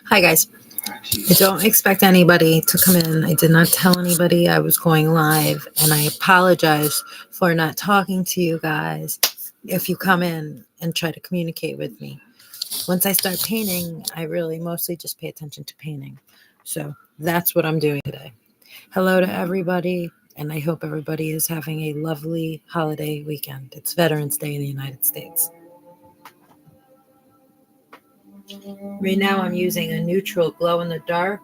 Hi, guys. I don't expect anybody to come in. I did not tell anybody I was going live, and I apologize for not talking to you guys if you come in and try to communicate with me. Once I start painting, I really mostly just pay attention to painting. So that's what I'm doing today. Hello to everybody, and I hope everybody is having a lovely holiday weekend. It's Veterans Day in the United States. Right now, I'm using a neutral glow in the dark.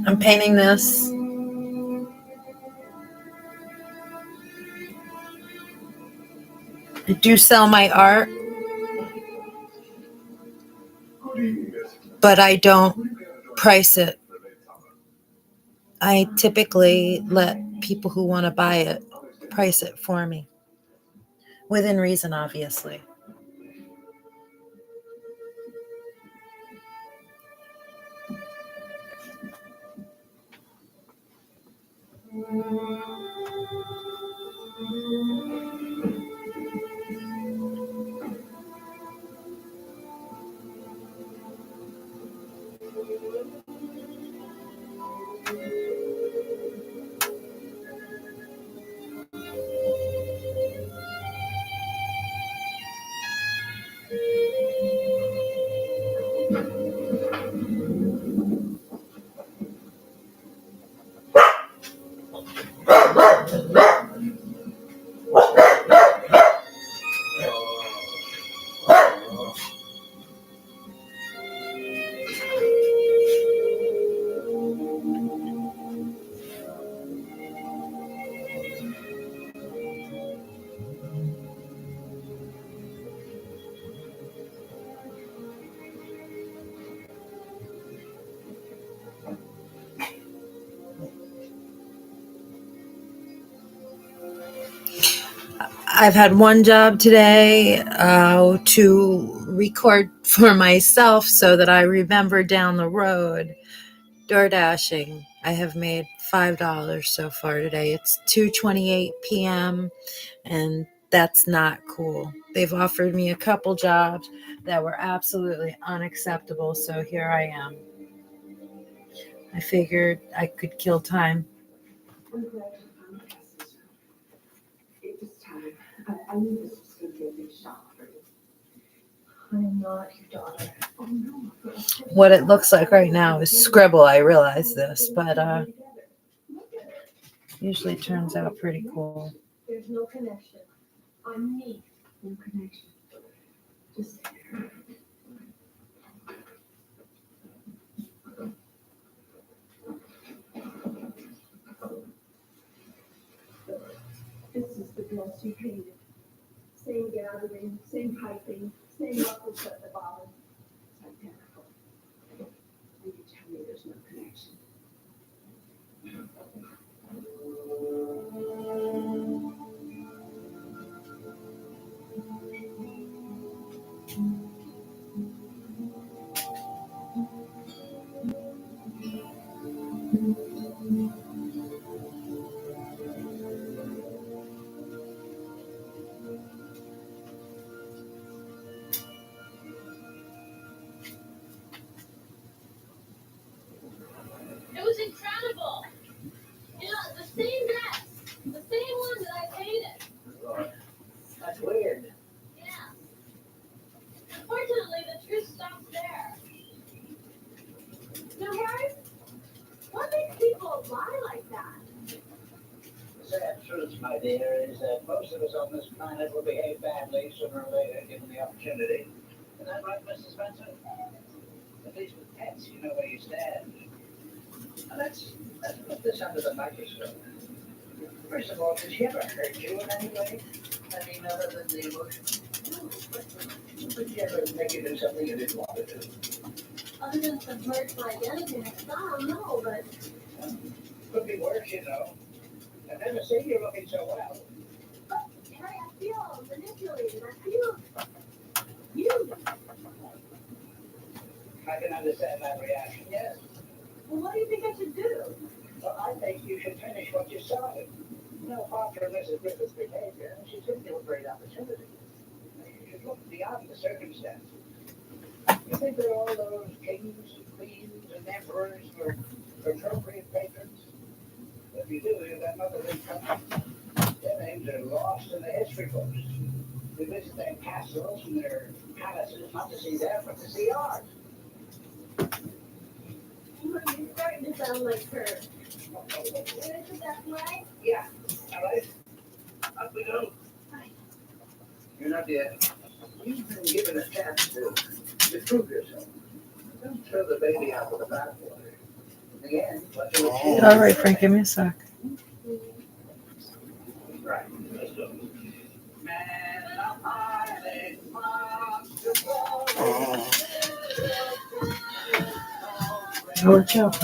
I'm painting this. I do sell my art, but I don't price it. I typically let people who want to buy it price it for me, within reason, obviously. I've had one job today to record for myself so that I remember down the road. Door dashing. I have made $5 so far today. It's 2:28 p.m. and that's not cool. They've offered me a couple jobs that were absolutely unacceptable, so here I am. I figured I could kill time. It was time. I knew this was going to be a big shock for you. I'm not your daughter. Oh no. What it looks like right now is scribble. I realize this, but usually turns out pretty cool. There's no connection. I'm me. No connection. Just this is the dress you painted. Same gathering, same piping, same ruffles at the bottom. It's identical. And you tell me there's no connection. It was incredible. You know, the same dress, the same one that I painted. That's weird. Yeah. Unfortunately, the truth stops there. Now, Harry, what makes people lie like that? The sad truth, my dear, is that most of us on this planet will behave badly sooner or later, given the opportunity. Is that right, Mr. Spencer? At least with pets, you know where you stand. Now let's put this under the microscope. First of all, did she ever hurt you in any way? I mean, other than the emotion? Did she ever make you do something you didn't want to do? Other than subvert my identity next time, no, but Could be worse, you know. I've never seen you looking so well. Harry, I feel manipulated. I feel used. I can understand that reaction, yes. Well, what do you think I should do? Well, I think you should finish what you started. Apart from Mrs. Griffith's behavior, she took you a great opportunity. You should look beyond the circumstances. You think that all those kings and queens and emperors were appropriate patrons? If you do, you've got nothing in common. Their names are lost in the history books. We visit their castles and their palaces, not to see them, but to see art. You're starting to sound like her. Isn't that right? Yeah, all right. Up we go. You're not yet. You've been given a chance to prove yourself. Don't throw the baby out with the bathwater. In the end, what you'll achieve. All right, Frank, give me a sec. Right, let's go. Man, I'm hiding, Watch out.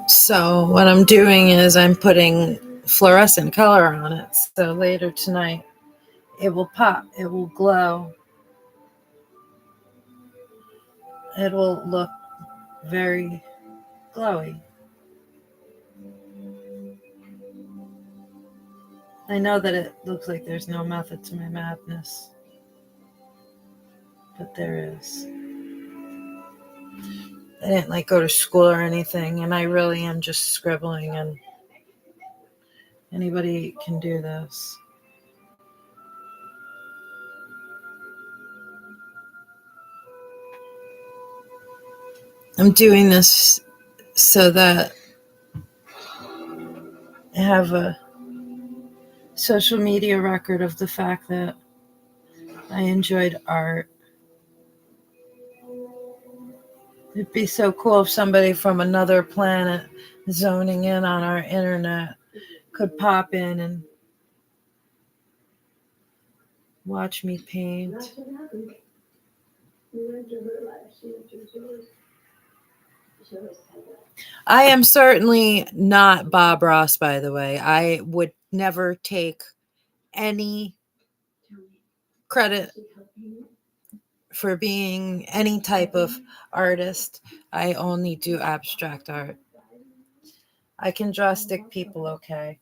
So what I'm doing is I'm putting fluorescent color on it. So later tonight, it will pop. It will glow. It will look very glowy. I know that it looks like there's no method to my madness, but there is. I didn't go to school or anything, and I really am just scribbling, and anybody can do this. I'm doing this so that I have a social media record of the fact that I enjoyed art. It'd be so cool if somebody from another planet zoning in on our internet could pop in and watch me paint. That's what happened. You went to her life, she went to yours. She always had that. I am certainly not Bob Ross, by the way. I would never take any Tell me, credit she helped you? for being any type of artist. I only do abstract art. I can draw stick people okay.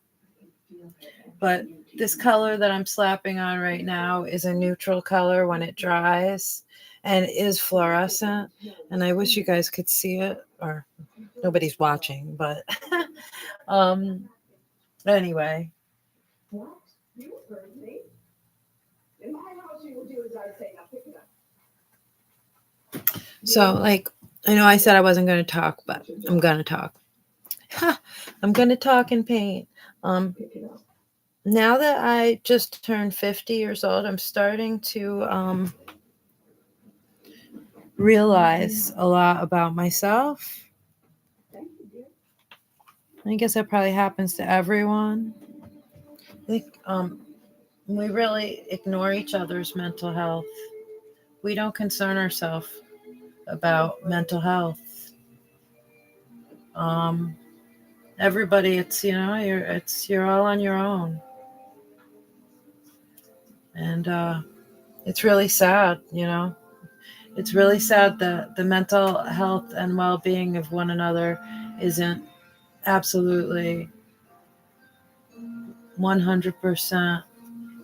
But this color that I'm slapping on right now is a neutral color when it dries and is fluorescent. And I wish you guys could see it, or nobody's watching, but anyway. What? You heard me? In my house, you will do as I say. Now pick it up. So, I know I said I wasn't going to talk, but I'm going to talk. I'm going to talk and paint. Pick it up. Now that I just turned 50 years old, I'm starting to realize a lot about myself. Thank you, dear. I guess that probably happens to everyone. I think we really ignore each other's mental health. We don't concern ourselves about mental health. Everybody, you're all on your own, and it's really sad. It's really sad that the mental health and well-being of one another isn't absolutely 100%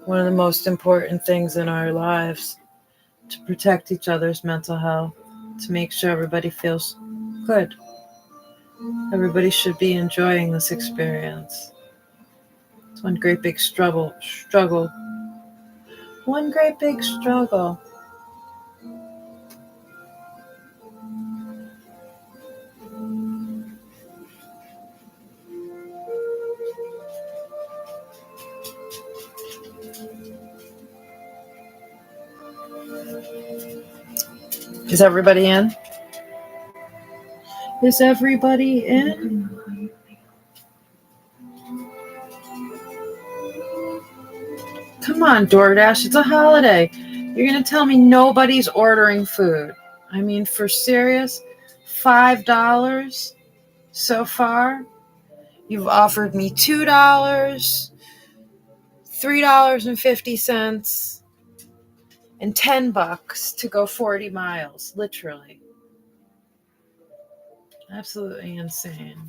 one of the most important things in our lives, to protect each other's mental health, to make sure everybody feels good. Everybody should be enjoying this experience. It's one great big struggle. One great big struggle. Is everybody in? Is everybody in? Come on, DoorDash. It's a holiday. You're going to tell me nobody's ordering food. I mean, for serious? $5 so far? You've offered me $2, $3.50, and $10 to go 40 miles, literally. Absolutely insane.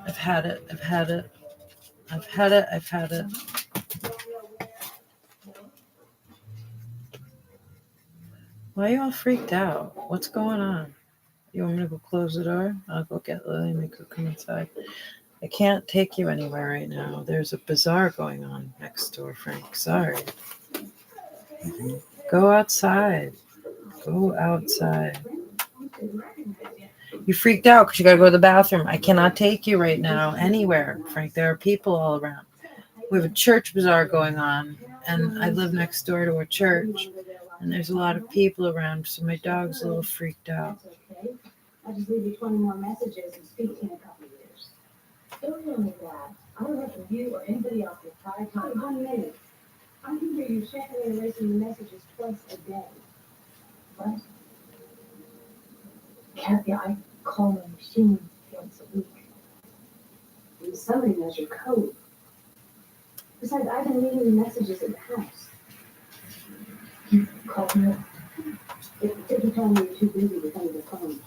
I've had it. I've had it. I've had it. I've had it. Why are you all freaked out? What's going on? You want me to go close the door? I'll go get Lily and make her come inside. I can't take you anywhere right now. There's a bazaar going on next door, Frank. Sorry. Go outside. Go outside. You freaked out because you got to go to the bathroom. I cannot take you right now anywhere, Frank. There are people all around. We have a church bazaar going on, and I live next door to a church, and there's a lot of people around, so my dog's a little freaked out. I'll just leave you 20 more messages and speak to you in a couple of years. Don't tell me that. I don't have from you or anybody else the entire time. 1 minute. I can hear you checking and erasing the messages twice a day. What? Kathy, I call my machine once a week. And somebody knows your code. Besides, I've been leaving the messages at the house. You call me. If you tell me you're too busy to come to the phone.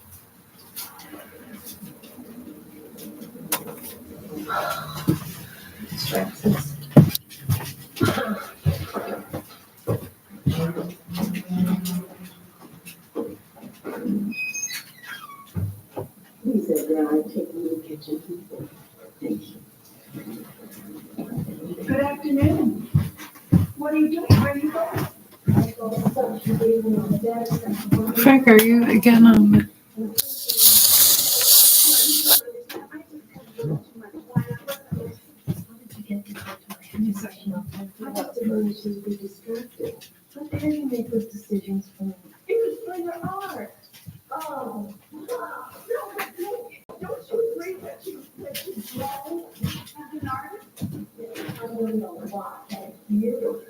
Stresses. Please, girl, I'm taking you to the kitchen. Thank you. Good afternoon. What are you doing? Where are you going? Frank, are you again on? Let Penny make those decisions for me. You was for your art. Oh, wow. No, don't you agree that you grow as an artist? I don't know why. You.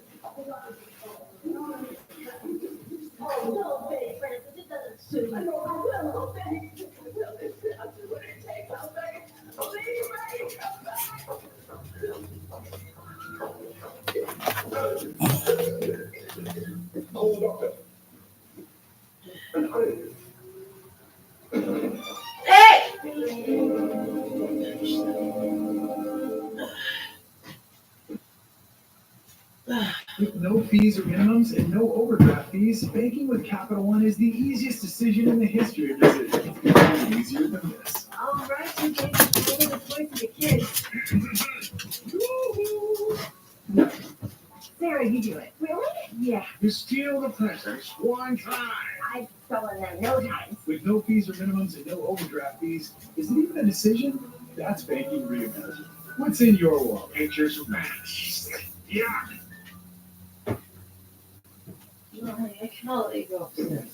Oh, no, babe, Francis, it doesn't suit. I know I will, babe. I will. I'll do what it takes, babe. Believe me, come back. Oh, doctor. And honey. With no fees or minimums and no overdraft fees, banking with Capital One is the easiest decision in the history of decisions. It's easier than this. All right, you take the toy for the kids. Sarah, you do it. Really? Yeah. To steal the presents one time. I've stolen them no times. With no fees or minimums and no overdraft fees, is it even a decision? That's banking reimagined. What's in your wallet? Pictures of match. Yeah. No, I cannot let you go upstairs.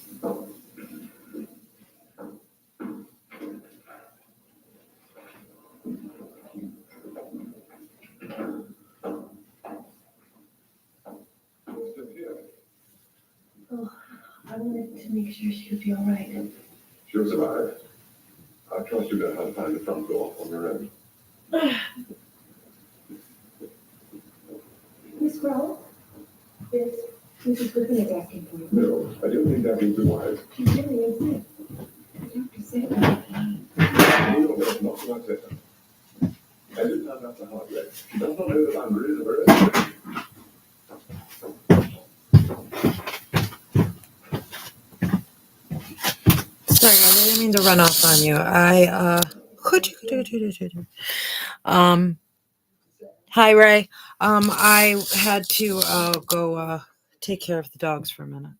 Oh, I wanted to make sure she would be all right. She'll survive. I trust you know how to find the front door on your own. Miss Grove? This Mrs. Griffin is asking for you. No, I don't think that means be wise. She really isn't. Dr. Sarah. You know that's not what I said. I did not have the hard way. She does not know that I'm rid of her. Sorry, guys, I didn't mean to run off on you. Hi, Ray. I had to go take care of the dogs for a minute.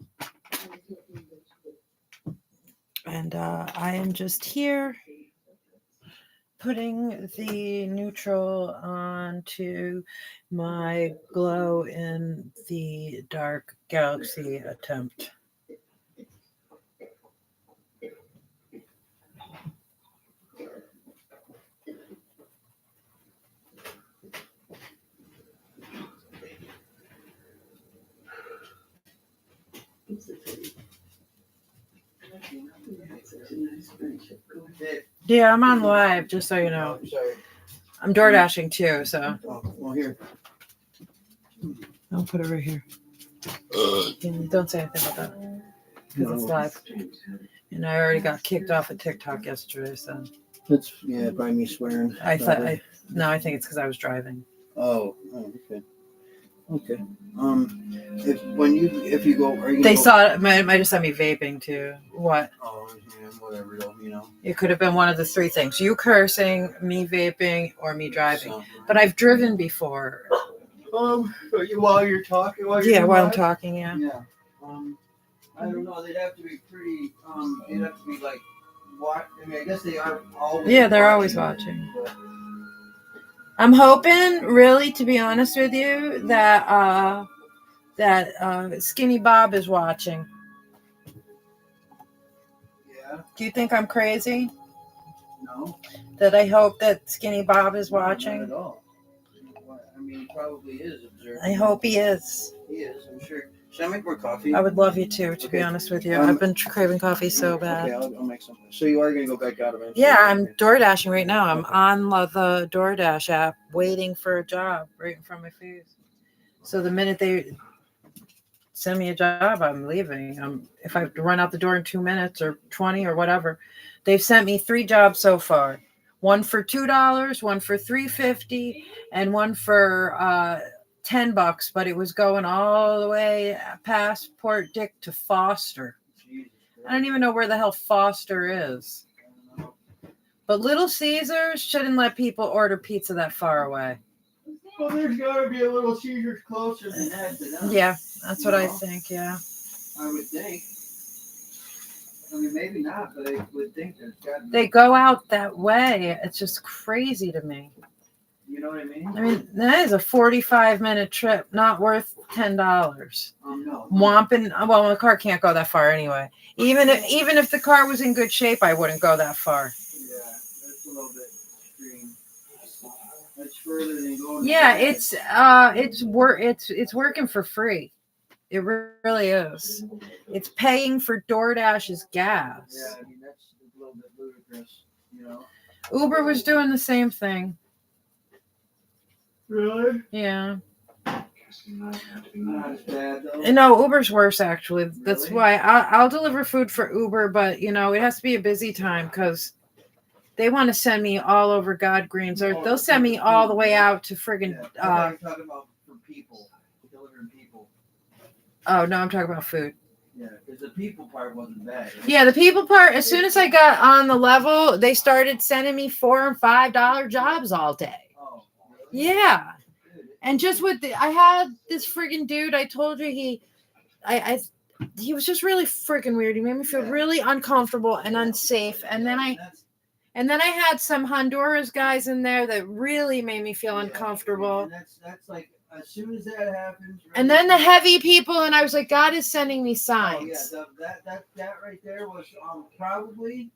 And I am just here putting the neutral onto my glow in the dark galaxy attempt. Go ahead. Yeah, I'm on live, just so you know. Oh, sorry. I'm door dashing too, so Oh, well, here. I'll put it right here. Don't say anything about that because it's live. And I already got kicked off of TikTok yesterday, so That's by me swearing. I thought probably. I think it's because I was driving. Oh, okay. Okay. If you go, are you? They go, saw it. Might have sent me vaping too. What? Oh, yeah, whatever. Though, you know. It could have been one of the three things: you cursing, me vaping, or me driving. So, But I've driven before. while you're talking, Yeah, while I'm talking. Yeah. Yeah. I don't know. They'd have to be pretty. They'd have to be like. I mean, I guess they are always. Yeah, they're always watching. But, I'm hoping, really, to be honest with you, that Skinny Bob is watching. yeah. Do you think I'm crazy? No. That I hope that Skinny Bob is Not watching? at all. I mean, he probably is observing. I hope he is. He is. I'm sure. Should I make more coffee? I would love you to be Okay. honest with you. Um, I've been craving coffee so bad. Okay, I'll make some. So you are gonna go back out eventually? Yeah, I'm Okay. door dashing right now. I'm on the DoorDash app waiting for a job right in front of my face. So the minute they send me a job, I'm leaving. If I have to run out the door in 2 minutes or 20 or whatever, they've sent me 3 jobs so far. One for $2, one for $3.50, and one for $10. But it was going all the way past Port Dick to Foster. Jesus I don't even know where the hell Foster is. But Little Caesars shouldn't let people order pizza that far away. Well, there's got to be a little Caesars closer than that. Yeah, that's what I think, yeah. I would think. I mean, maybe not, but I would think there's got to be. They go out that way. It's just crazy to me. You know what I mean? I mean, that is a 45-minute trip, not worth $10. No. Wampin, well, my car can't go that far anyway. Even if the car was in good shape, I wouldn't go that far. Yeah, that's a little bit extreme. That's further than going. Yeah, it's working for free. It really is. It's paying for DoorDash's gas. Yeah, I mean that's a little bit ludicrous, you know. Uber was doing the same thing. Really? Yeah. Not as bad though. No, Uber's worse actually. That's Really? why I'll deliver food for Uber, but it has to be a busy time because they want to send me all over God Greens, or they'll send me all the way out to friggin' I thought you were talking about for people, delivering people. oh no, I'm talking about food. Yeah, because the people part wasn't bad. Yeah, the people part, as soon as I got on the level, they started sending me $4 and $5 jobs all day. Oh, really? Yeah. Good. And just I had this friggin' dude, I told you he was just really freaking weird. He made me feel really uncomfortable and unsafe. And then I had some Honduras guys in there that really made me feel uncomfortable. And that's like as soon as that happens. Right, And then the heavy people, and I was like, God is sending me Oh, yeah, signs. that right there was probably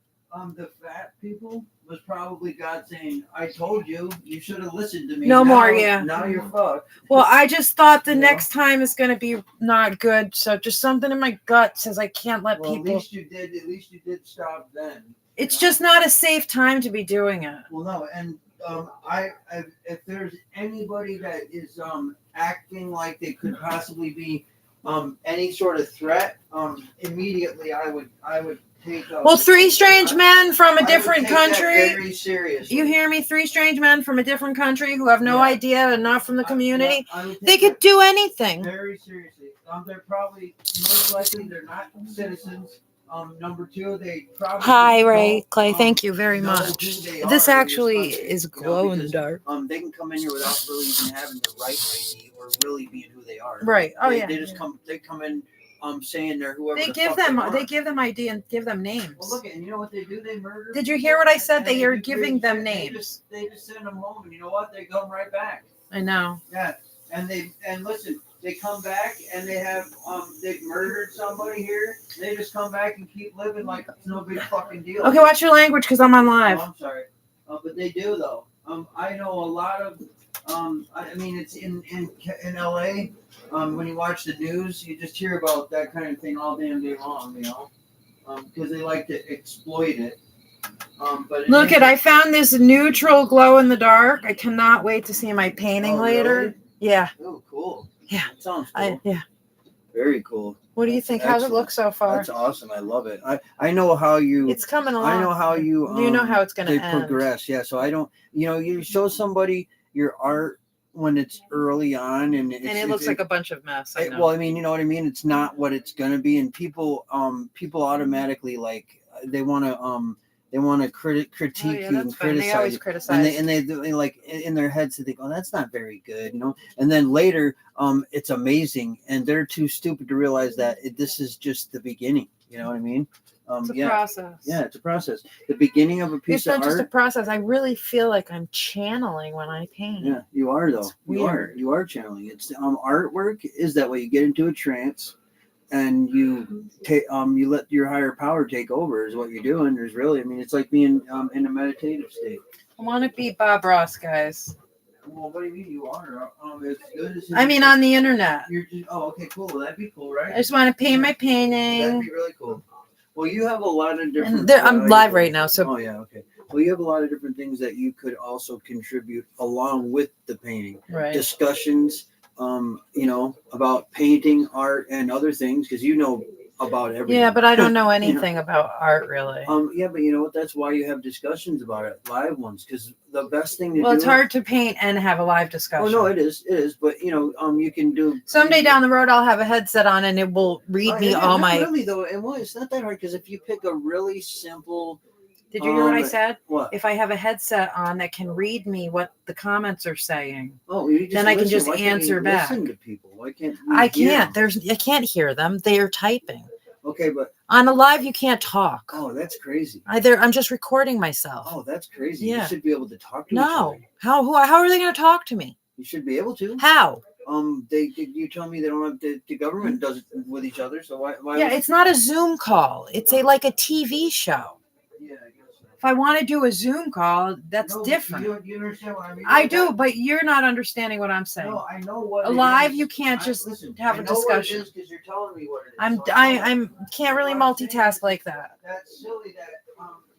the fat people was probably God saying, "I told you, you should have listened to me." No Now- more, yeah. Now you're fucked. Well, I just thought the You know? next time is going to be not good. So just something in my gut says I can't let Well, people. at least you did stop then. It's you know? just not a safe time to be doing it. Well, no, and if there's anybody that is acting like they could possibly be any sort of threat, immediately I would take. Well, 3 strange men from I a would different take that country. very seriously. You hear me? 3 strange men from a different country who have no Yeah. idea and not from the community. I would take They could that do anything. very seriously. They're probably most likely they're not citizens. Number 2, they probably. Hi, Ray don't, Clay. Thank you very know much. who they This are in actually country, is you know, glow in the because, dark. They can come in here without really even having the right ID or really being who they are. Right. Oh they, yeah. They just come. They come in, saying they're whoever. They the give fuck them. They, They are. give them ID and give them names. Well, look, and you know what they do? They murder. Did you hear what I said? and They are do giving crazy them shit. names. They just send them home, and you know what? They come right back. I know. Yeah, and listen. They come back and they have they've murdered somebody here. They just come back and keep living like it's no big fucking deal. Okay, watch your language because I'm on Oh, live. I'm sorry, but they do though. I know a lot of. I mean, it's in LA. When you watch the news, you just hear about that kind of thing all damn day long. You know, because they like to exploit it. But Look I found this neutral glow in the dark. I cannot wait to see my painting later. Really? Yeah. Oh, cool. Yeah. Sounds cool. Yeah. Very cool. What do you think? How's it Excellent. look so far? That's awesome. I love it. I know how you. It's coming along. I know how you. You know how it's going to they end. progress. Yeah. So I don't. You show somebody your art when it's early on, and It looks like a bunch of mess. I know. Well, I mean, you know what I mean. It's not what it's gonna be, and people automatically like they want to critique Oh, yeah, you that's and fine. They criticize always you. criticize. And they like in their heads they think, oh, that's not very good, you know. And then later, it's amazing, and they're too stupid to realize that this is just the beginning. You know what I mean? It's a Yeah, process. yeah, it's a process. The beginning of a piece It's not of just a art. process. I really feel like I'm channeling when I paint. Yeah, you are though. It's You are. weird. You are channeling. It's artwork is that way. You get into a trance, and you take you let your higher power take over. Is what you're doing. There's really, I mean, it's like being in a meditative state. I want to be Bob Ross, guys. Well, what do you mean you are? As good as I mean, on the internet. you're just, okay, cool. That'd be cool, right? I just want to paint my That'd painting. be really cool. Well, you have a lot of different. And I'm live right now, so Oh yeah, okay. Well, you have a lot of different things that you could also contribute along with the painting. right. Discussions, about painting, art, and other things, because you know about everything. Yeah, but I don't know anything about art really. Yeah, but you know what? That's why you have discussions about it, live ones, because the best thing to do. Well, it's hard to paint and have a live discussion. Oh no, it is, but you can do. Someday down the road, I'll have a headset on and it will read me all my. Really though, and well, it's not that hard because if you pick a really simple. Did you hear what I said? What? If I have a headset on that can read me what the comments are saying, Oh, you just then I can listen. just Why can't you answer back. Listen to people. Why can't you I hear can't. them? I can't hear them. They are typing. Okay, but On a live, you can't talk. oh, that's crazy. I'm just recording myself. Oh, that's crazy. Yeah. You should be able to talk to each No. other. How are they going to talk to me? You should be able to. How? You tell me they don't have the government does it with each other, so why Yeah, would- it's not a Zoom call. It's like a TV show. Yeah, I guess so. If I want to do a Zoom call, that's No, different. You understand what I mean? I do, but you're not understanding what I'm saying. No, I know what A it live, is. you can't just listen, have a I know what it discussion. is 'cause you're telling me what it is. I'm so I know. I'm can't really multitask like that. That's silly that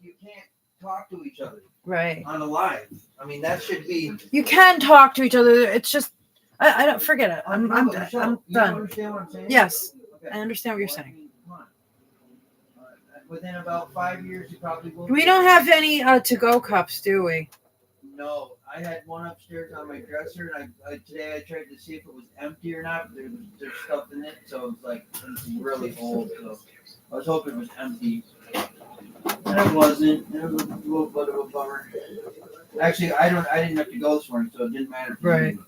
you can't talk to each other Right. on a live. I mean, that should be. You can talk to each other. It's just I don't forget it. I'm No, but Michelle, you done. understand what I'm saying? Yes, Okay. I understand what you're Well, I saying. mean, come on. Within about 5 years, you probably will. We don't have any to-go cups, do we? No, I had one upstairs on my dresser, and I today I tried to see if it was empty or not. But there's stuff in it, so it's like it's really old. So I was hoping it was empty, and it wasn't. It was a little bit of a bummer. Actually, I didn't have to go this morning, so it didn't matter. For Right. me.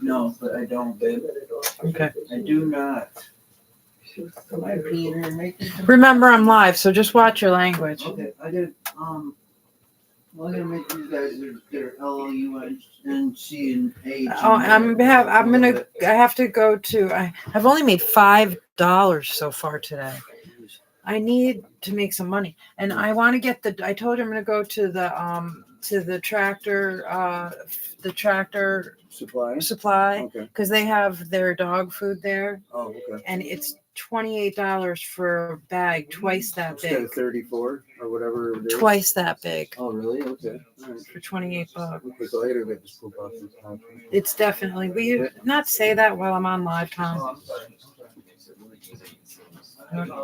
No, but I don't, babe. Okay. I do not. My Peter, making some. Remember, I'm live, so just watch your language. Okay, I did. Well, I'm gonna make these guys their LUNC and H. Oh, I have to go to. I've only made $5 so far today. I need to make some money, and I want to get I told you I'm going to go to the tractor Supply. supply Okay. because they have their dog food there, Oh, okay. and it's $28 for a bag, twice that Instead big, of 34 or whatever it is. twice that big Oh, really? Okay. All right. for $28. Okay, so I gotta get this poop off this couch. It's definitely. Will you not say that while I'm on live, Tom? Oh, I'm sorry.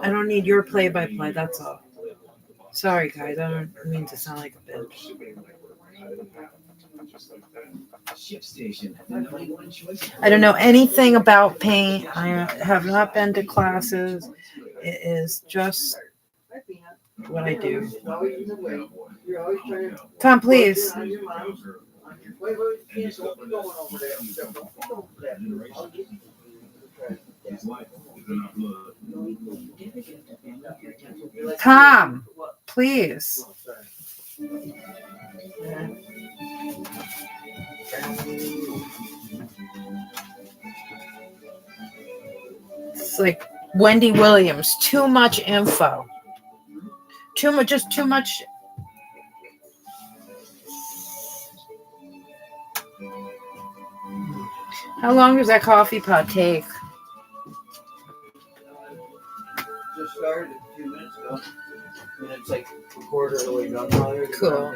I don't need your play-by-play. That's all. Sorry, guys. I don't mean to sound like a bitch. I don't know anything about paint. I have not been to classes. It is just what I do. You're always in the way. You're always trying to. Tom, please. On your mind. Wait, can't go going over there. Don't go over there. I'll get you. Tom, please. Oh, sorry. It's like Wendy Williams. Too much info. Too much. Just too much. How long does that coffee pot take? Just started a few minutes ago. And it's like quarter of the way done now. Cool.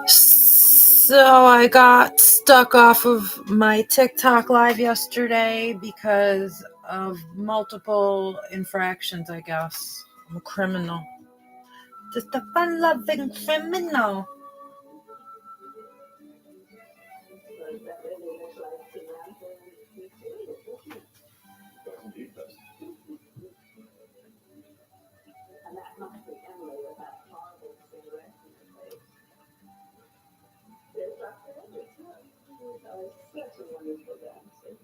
So I got stuck off of my TikTok live yesterday because of multiple infractions, I guess. I'm a criminal. Just a fun-loving criminal. Indeed, does. And that must be Emily with that horrible cigarette in her face. There's Dr. Edwards. Oh, such a wonderful dancer.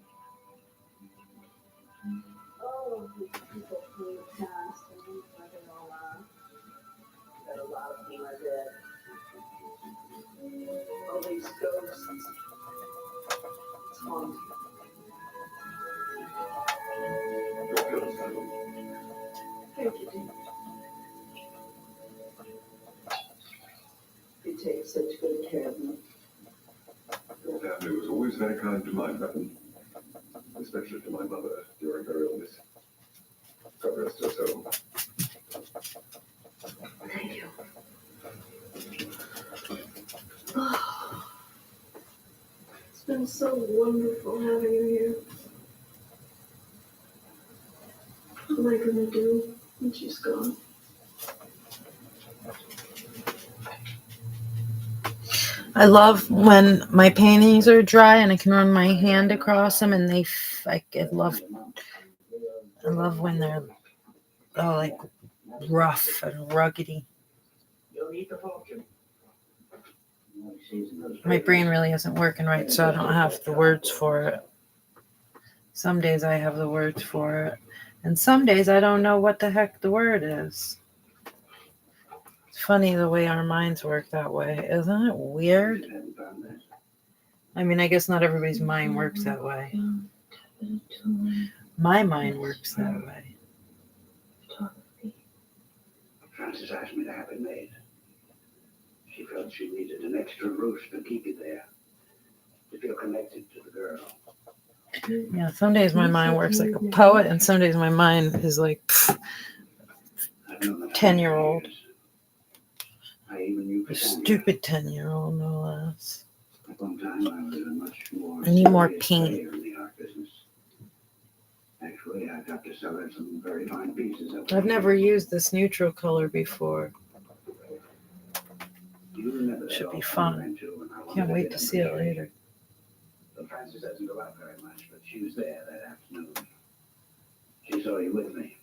Oh, these people who danced and living all around. But a lot of them are dead. All these ghosts. It's haunting. Good feelings, Emily. Thank you, dear. You take such good care of me. Your family was always very kind to my family, especially to my mother during her illness. God rest her soul. Thank you. It's been so wonderful having you here. What am I gonna do when she's gone? I love when my paintings are dry and I can run my hand across them and I love when they're like rough and ruggedy. My brain really isn't working right, so I don't have the words for it. Some days I have the words for it, and some days I don't know what the heck the word is. It's funny the way our minds work that way. Isn't it weird? I mean, I guess not everybody's mind works that way. My mind works that way. Frances asked me to have it made. She felt she needed an extra roof to keep you there, to feel connected to the girl. Yeah, some days my mind works like a poet, and some days my mind is like 10-year-old. I even knew A stupid 10-year-old, no less. At one time, I was a much more I need more serious paint. player in the art business. Actually, I got to sell her some very fine pieces of I've never used this neutral color before. You remember that Should be old fun. time when I wanted Can't to wait get to up see and it go. later. Well, Frances doesn't go out very much, but she was there that afternoon. She saw you with me.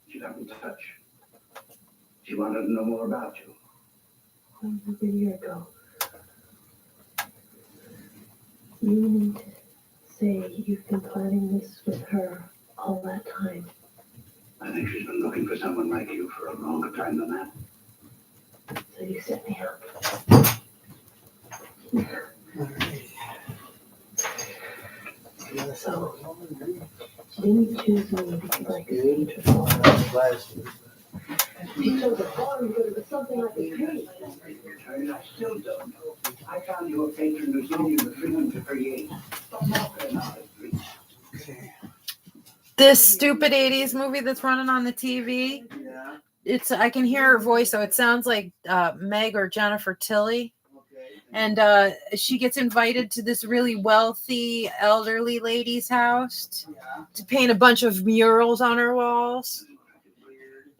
She got in touch. She wanted to know more about you. Over a year ago. You mean to say you've been planning this with her all that time? I think she's been looking for someone like you for a longer time than that. So you set me up. So, she didn't choose me because I could paint her farm. She chose a farm because it was something I could paint. I still don't know. I found you a patron who's giving you the freedom to create. This stupid 80s movie that's running on the TV, Yeah. I can hear her voice, so it sounds like Meg or Jennifer Tilly. Okay. And she gets invited to this really wealthy elderly lady's house Yeah. to paint a bunch of murals on her walls.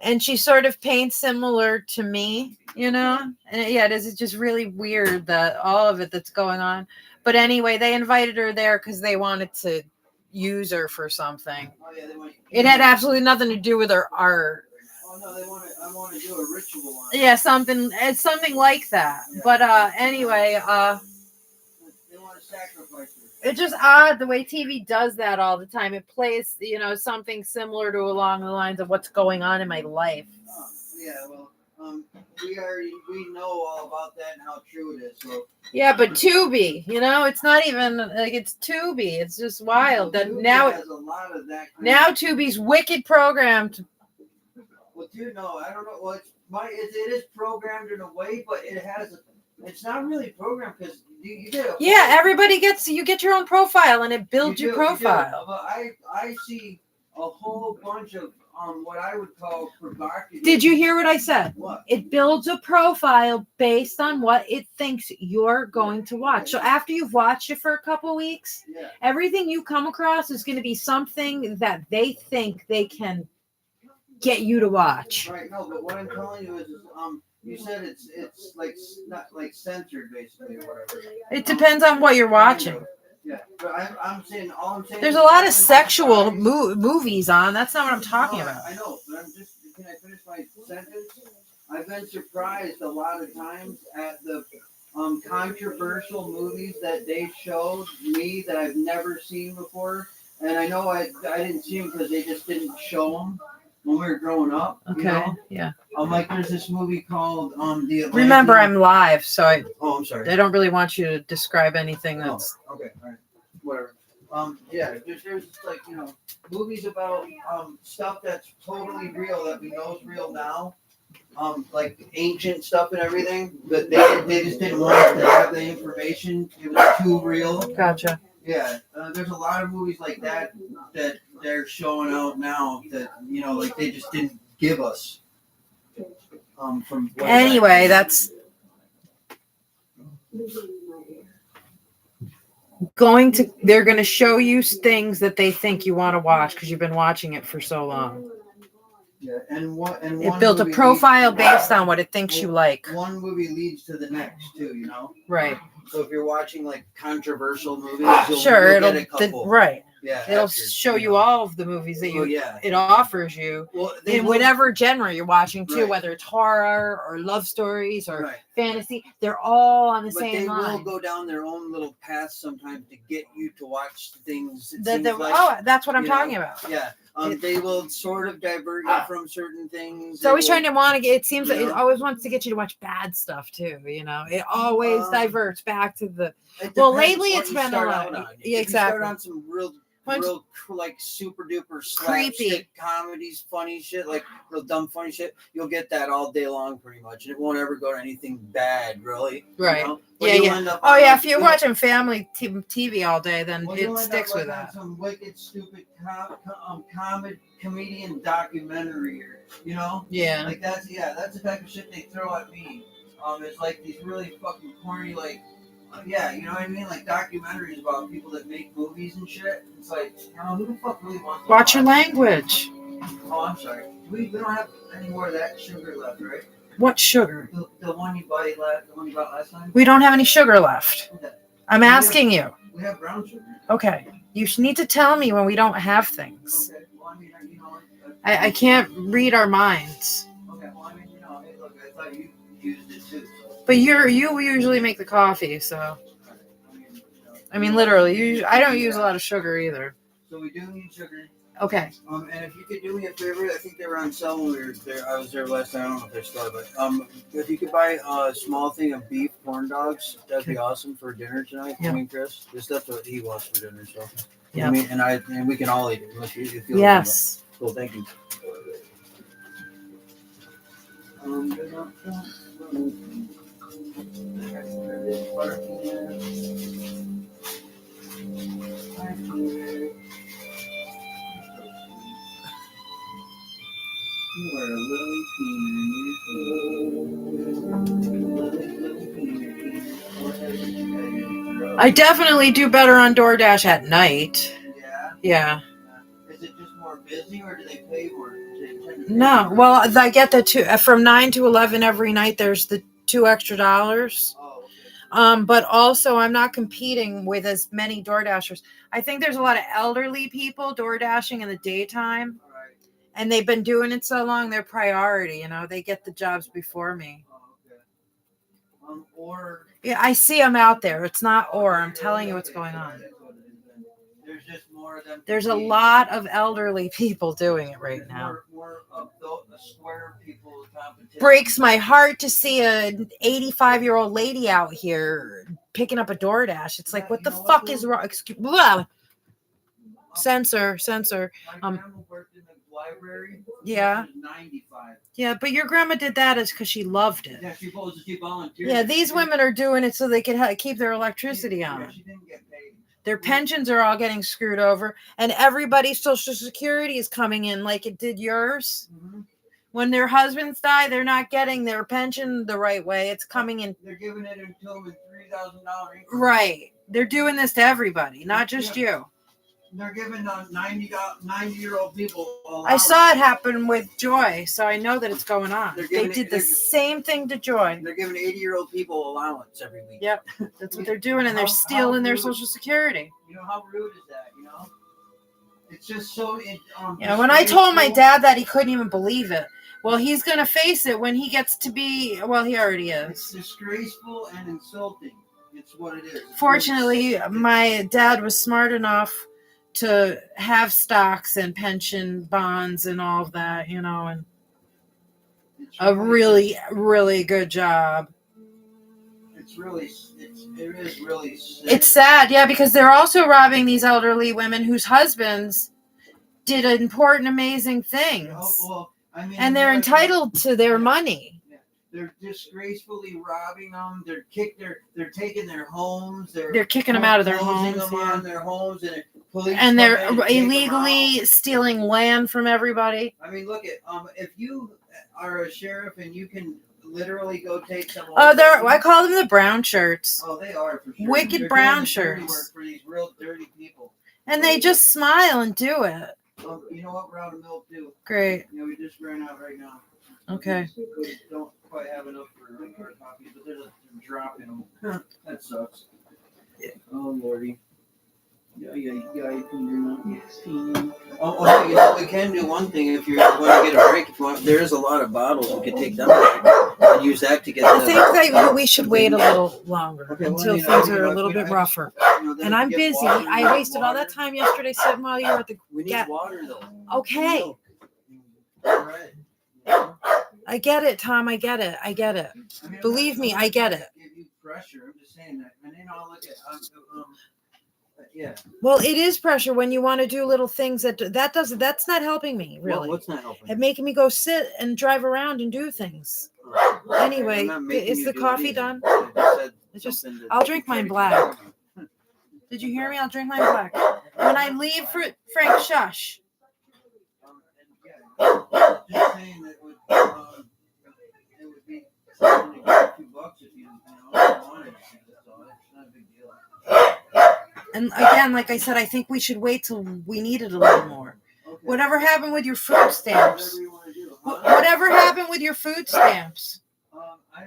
And she sort of paints similar to me, you know? And yeah, it is just really weird that all of it that's going on. But anyway, they invited her there because they wanted to use her for something. Oh yeah, they want. It had absolutely nothing to do with her art. Oh no, they want to. I want to do a ritual on. Yeah, it's something like that. But anyway, They want to sacrifice her. it's just odd the way TV does that all the time. It plays, something similar to along the lines of what's going on in my life. Oh, yeah, well, we know all about that and how true it is. So Yeah, but Tubi, it's not even like it's Tubi. It's just wild that Tubi now has a lot of that. Tubi's wicked programmed. Well, dude, no, I don't know. Well, it is programmed in a way, but it's not really programmed because you get Yeah, everybody you get your own profile and it builds you your do, you do. profile. But I see a whole bunch of what I would call provocative. Did you hear what I said? What? It builds a profile based on what it thinks you're going to watch. So after you've watched it for a couple weeks, Yeah. everything you come across is going to be something that they think they can get you to watch. Right. No, but what I'm telling you is you said it's like not like censored basically or whatever. It depends on what you're watching. Yeah, but I'm saying all I'm saying. There's is a lot of I've been sexual surprised- movies on. That's not what I'm talking No, about. I know, but can I finish my sentence? I've been surprised a lot of times at the controversial movies that they showed me that I've never seen before, and I know I didn't see them because they just didn't show them when we were growing up. Okay. You know? Yeah. Like there's this movie called The Atlantean. Remember, I'm live, so I I'm sorry. don't really want you to describe anything that's. Okay, all right, whatever. Yeah, there's like movies about stuff that's totally real that we know is real now, like ancient stuff and everything, but they just didn't want us to have the information. It was too real. Gotcha. Yeah, there's a lot of movies like that they're showing out now that like they just didn't give us. From way back Anyway, then. that's they're going to show you things that they think you want to watch because you've been watching it for so long. Yeah, and It one built a movie profile leads- based on what it thinks you like. One movie leads to the next too, Right. So if you're watching like controversial movies, Sure, you'll get a couple. right. Yeah, It'll after, show you all of the movies that Oh yeah. it offers you Well, in whatever genre you're watching too, Right. whether it's horror or love stories or Right. fantasy. They're all on the But same they line. will go down their own little path sometimes to get you to watch things. It The- seems the- like, oh, that's what I'm you know, talking about. Yeah. They will sort of divert you from certain things. It's always They will- trying to want to get. It seems like it Yeah. always wants to get you to watch bad stuff too. It always diverts back to the. It Well, depends lately what it's you been a start lot. out on. Yeah, If you start exactly. on some real Once- like super duper Creepy. slapstick comedies, funny shit, like real dumb funny shit, you'll get that all day long pretty much, and it won't ever go to anything bad, really. Right. But Yeah, you'll yeah. end up Oh on, yeah, like, if you're you'll- watching family TV all day, then well, it you'll end sticks up, with like, on that. some wicked, stupid comedian documentary, Yeah. like that's the type of shit they throw at me. It's like these really fucking corny, like, yeah, you know what I mean, like documentaries about people that make movies and shit. It's like, who the fuck really wants to Watch your watch? language. Oh, I'm sorry. We don't have any more of that sugar left, right? What sugar? The one you bought last time. We don't have any sugar left. I'm asking you. We have brown sugar. Okay. You need to tell me when we don't have things. Okay. Well, I mean, I can't read our minds. Okay. Well, I mean, hey, look, I thought you used it too. So. But you usually make the coffee, so I mean literally. I don't use a lot of sugar either. So we do need sugar. Okay. And if you could do me a favor, I think they were on sale when we were there. I was there last time. I don't know if they're still, but if you could buy a small thing of beef corn dogs, that'd be awesome for dinner tonight. Yeah. I mean, Chris, this stuff that he wants for dinner. So Yeah. I mean, and we can all eat it. If you feel Yes. Cool. Thank you. You are a little peanut. I definitely do better on DoorDash at night. Yeah. Yeah. Is it just more busy, or do they pay more? Do they tend to pay No. more? Well, I get the two from 9 to 11 every night. There's the $2 extra. Oh, okay. But also I'm not competing with as many DoorDashers. I think there's a lot of elderly people DoorDashing in the daytime, All right. and they've been doing it so long. They're priority. They get the jobs before me. Oh, okay. Or Yeah, I see them out there. It's not or. I'm telling you what's going on. There's just more of them. There's a competing. lot of elderly people doing it right There's now. More of the square people competition. Breaks my heart to see an 85-year-old lady out here picking up a DoorDash. It's like, Yeah, what you the know fuck what, is though? wrong? Censor. My grandma worked in the library. Yeah. It was 95. Yeah, but your grandma did that is because she loved it. Yeah, she volunteered. Yeah, these women are doing it so they can keep their electricity Yeah, on. she didn't get paid. Their pensions are all getting screwed over, and everybody's Social Security is coming in like it did yours. Mhm. When their husbands die, they're not getting their pension the right way. It's coming in. They're giving it until with $3,000 income. Right. They're doing this to everybody, not just you. They're giving 90-year-old people. I saw it happen with Joy, so I know that it's going on. They're They giving did it- the they're- same thing to Joy. They're giving 80-year-old people allowance every week. Yep, that's what they're doing, and they're How stealing their rude. Social Security. You know how rude is that? You know, it's just so. Yeah, when I told my dad that, he couldn't even believe it. Well, he's going to face it when he gets to be, well, he already It's is. disgraceful and insulting. It's what it is. Fortunately, my dad was smart enough to have stocks and pension bonds and all of that, you know, and It's a really, really good job. It is really sick. It's sad, yeah, because they're also robbing these elderly women whose husbands did important, amazing things. Well, I mean, And they're entitled to their money. They're disgracefully robbing them. They're taking their homes. They're kicking them out of their foreclosing homes. them Yeah. on their homes, and police And come they're in and take 'em illegally out. stealing land from everybody. I mean, look at if you are a sheriff and you can literally go take someone. Oh, I call them the brown shirts. Oh, they are for sure. Wicked They're brown doing the dirty shirts. work for these real dirty people. And they just smile and do it. You know what? We're out of milk too. Great. You know, we just ran out right now. Okay. We don't quite have enough for our coffee, but there's a drop in them. That sucks. Oh lordy. Yeah, you can do that. Oh, you know, we can do one thing if you want to get a break. If you want, there is a lot of bottles. We could take them and use that to get. I think that we should wait a little longer Okay, well, until you know, things are a little bit rougher. And I'm busy. I wasted all that time yesterday sitting while you were at the. We need Yeah. water though. Okay. Milk. All right. I get it, Tom. I get it. I get it. I mean, Believe me, I get it. Give you pressure. I'm just saying that. And then I'll look at yeah. Well, it is pressure when you want to do little things that's not helping me really. What's not helping? It's making me go sit and drive around and do things. Anyway, I'm not making is you the do coffee anything. done? I just said It's just- something I'll drink try mine to black. keep- Did you hear me? I'll drink mine black. When I leave for Frank, shush. Just saying that it would be something to get $2 if you wanted to. So it's not a big deal. And again, like I said, I think we should wait till we need it a little more. Okay. Whatever happened with your food stamps? Whatever you want to do. Huh? Whatever happened with your food stamps? I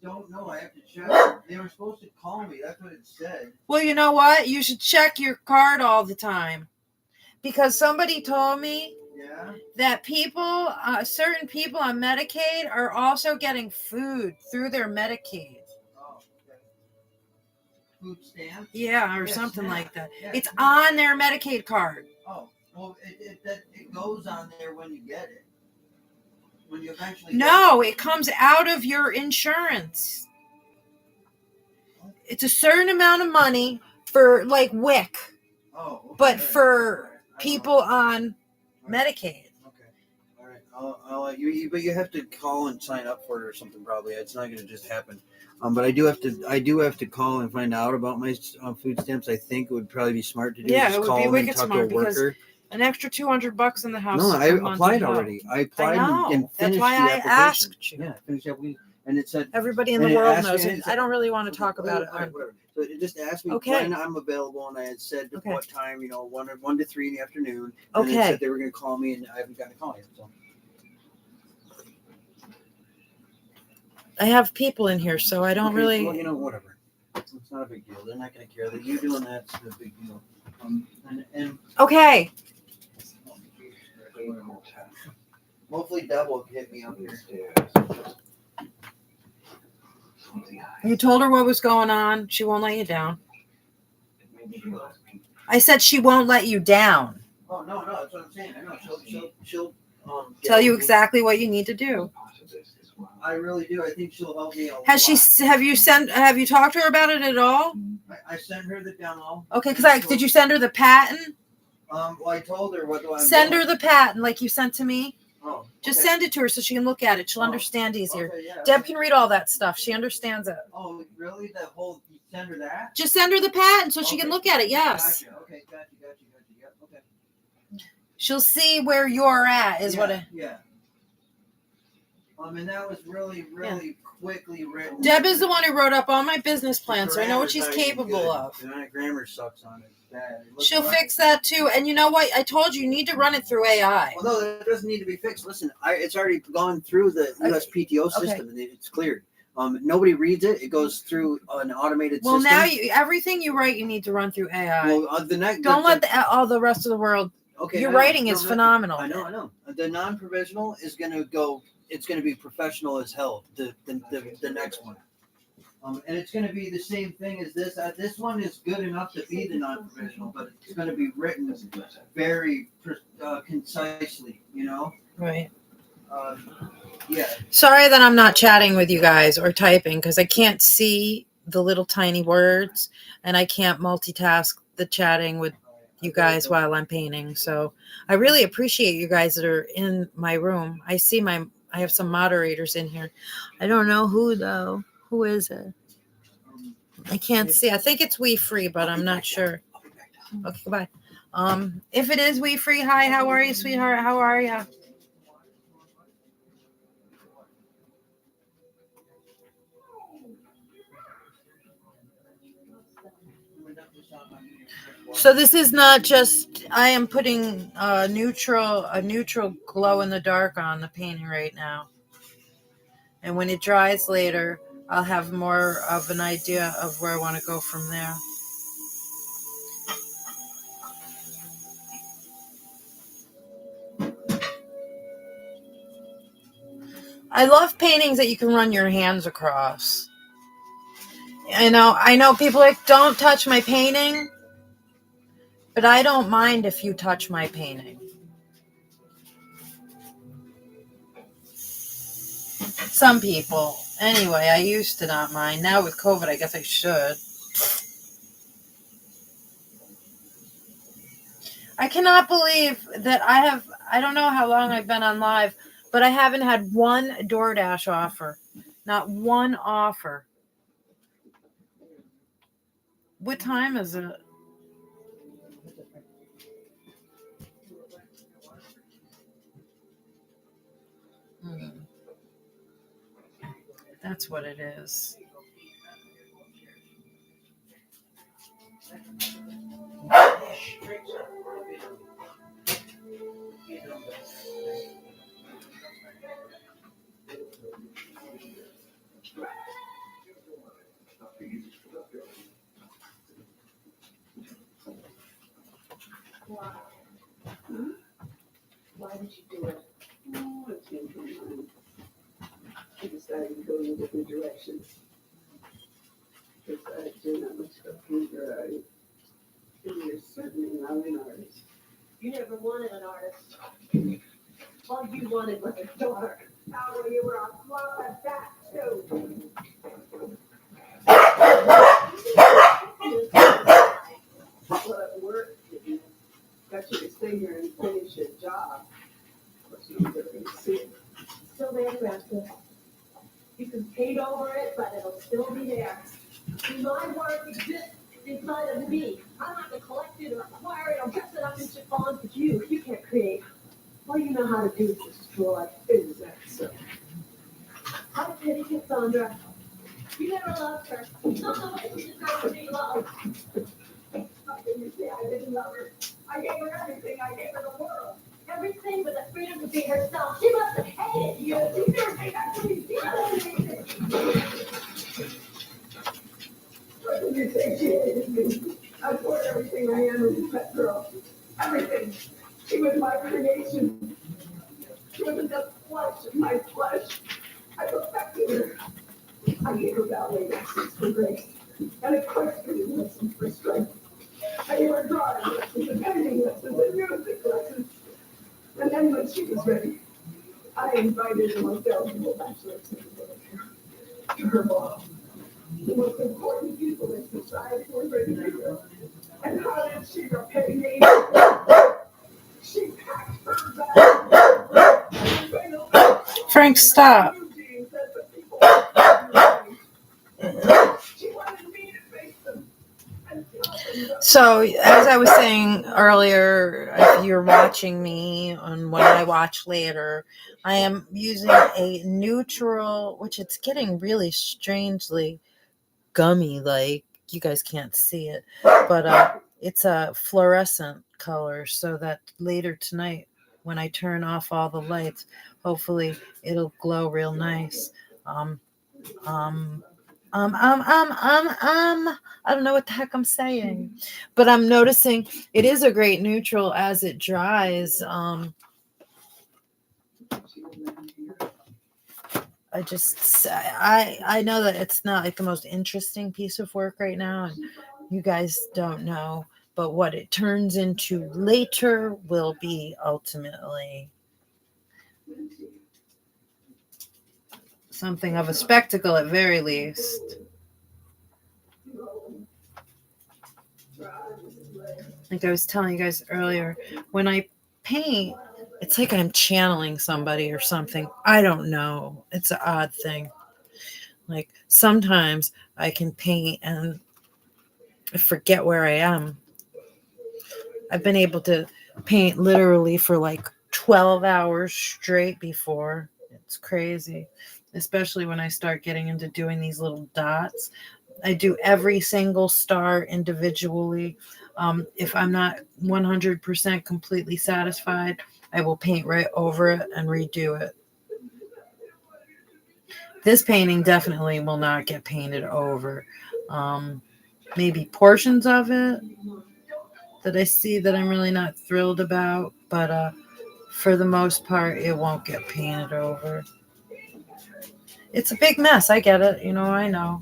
don't know. I have to check. They were supposed to call me. That's what it said. Well, you know what? You should check your card all the time. Because somebody told me Yeah. that certain people on Medicaid are also getting food through their Medicaid. Oh, okay. Food stamp? Yeah, or Yeah, something SNAP. like that. Yeah. It's on their Medicaid card. Oh, well, it goes on there when you get it. When you eventually No, it comes out of your insurance. It's a certain amount of money for like WIC, Oh, okay. but All right. for I people on Medicaid. Okay. All right. I'll let you, but you have to call and sign up for it or something. Probably it's not going to just happen. But I do have to call and find out about my food stamps. I think it would probably be smart to do. Yeah, just it would call be them and wicked talk smart to a because worker. An extra $200 in the house. No, I a month applied would help. already. I applied know. and That's finished why the I application. asked you. Yeah, finished the application, and it said Everybody in And the it world asked knows me- it. I don't really want to talk about it. All right, whatever. So it just asked me Okay. when I'm available, and I had said Okay. what time. 1 to 3 in the afternoon. And it Okay. said they were going to call me, and I haven't gotten a call yet. So. I have people in here, so I don't Okay, really. Well, whatever. It's not a big deal. They're not going to care that you doing that's a big deal. And Okay. hopefully Deb will hit me up here. You told her what was going on. She won't let you down. I said she won't let you down. Oh no, that's what I'm saying. I know she'll Tell you exactly what you need to do. I really do. I think she'll help me a lot. Have you talked to her about it at all? I sent her the demo. Okay, did you send her the patent? Well, I told her what do I Send her the patent like you sent to me. Oh, Just okay. send it to her so she can look at it. She'll Oh, understand easier. Okay, yeah. Deb can read all that stuff. She understands it. Oh, really? That whole you send her that? Just send her the patent so she Okay. can look at it. Yes. Gotcha. Okay, gotcha. Yep. Okay. She'll see where you're at is yeah, what it. Yeah. And that was really quickly written. Deb is the one who wrote up all my business The plans, so I know what grammar's she's not even capable good. of. The grammar sucks on it. Bad. It looks She'll like- fix that too. And you know what? I told you need to run it through AI. Well, no, that doesn't need to be fixed. Listen, it's already gone through the USPTO Okay. system and it's cleared. Nobody reads it. It goes through an automated Well, system. now everything you write, you need to run through AI. Well, the next. Don't let all the rest of the world. Okay. Your I know. writing is No, phenomenal. I know. The non-provisional is going to go. It's going to be professional as hell. The next one. And it's going to be the same thing as this. This one is good enough to be the non-provisional, but it's going to be written very concisely. You know. Right. Yeah. Sorry that I'm not chatting with you guys or typing because I can't see the little tiny words and I can't multitask the chatting with you guys while I'm painting. So I really appreciate you guys that are in my room. I have some moderators in here. I don't know who though. Who is it? I can't see. I think it's We Free, but I'm not sure. Okay, goodbye. If it is We Free, hi, how are you, sweetheart? How are you? So this is not just, I am putting a neutral glow in the dark on the painting right now. And when it dries later, I'll have more of an idea of where I want to go from there. I love paintings that you can run your hands across. I know people are like, don't touch my painting. But I don't mind if you touch my painting. Some people. Anyway, I used to not mind. Now with COVID, I guess I should. I cannot believe that I don't know how long I've been on live, but I haven't had one DoorDash offer. Not one offer. What time is it? That's what it is. Why did you do it? Oh, I changed my mind. I decided to go in a different direction. Besides, you're not much of a painter, are you? And you're certainly not an artist. You never wanted an artist. All you wanted was a daughter. How you were a flop at that, too. Well, it worked. It got you to stay here and finish your job. Of course, you're never going to see it. Still there, Grandpa. You can paint over it, but it'll still be there. My work exists inside of me. I'm not to collect it or acquire it or dress it up in chiffon, but you can't create. All you know how to do is destroy. Is that so? I pity Cassandra. You never loved her. Not the way she deserved to be loved. How can you say I didn't love her? I gave her everything. I gave her the world. Everything but the freedom to be herself. She must have hated you. You never say that to me. What did you say she hated me? I poured everything I am into that girl. Everything. She was my creation. She was the flesh of my flesh. I perfected her. I gave her ballet lessons for grace and equestrian lessons for strength. I gave her drawing lessons and painting lessons and music lessons. And then when she was ready, I invited the most eligible bachelors to her ball. The most important people in society were ready to go. And how did she repay me? She packed her bag. Frank, stop. She wanted me to face them and tell them that So, as I was saying earlier, if you're watching me and when I watch later, I am using a neutral, which it's getting really strangely gummy like. You guys can't see it, but it's a fluorescent color so that later tonight when I turn off all the lights, hopefully it'll glow real nice. Um, um, I don't know what the heck I'm saying, but I'm noticing it is a great neutral as it dries. I know that it's not like the most interesting piece of work right now, and you guys don't know, but what it turns into later will be ultimately something of a spectacle at very least. Like I was telling you guys earlier, when I paint, it's like I'm channeling somebody or something. I don't know. It's an odd thing. Like sometimes I can paint and forget where I am. I've been able to paint literally for like 12 hours straight before. It's crazy, especially when I start getting into doing these little dots. I do every single star individually. If I'm not 100% completely satisfied, I will paint right over it and redo it. This painting definitely will not get painted over. Maybe portions of it that I see that I'm really not thrilled about, but for the most part, it won't get painted over. It's a big mess. I get it. I know.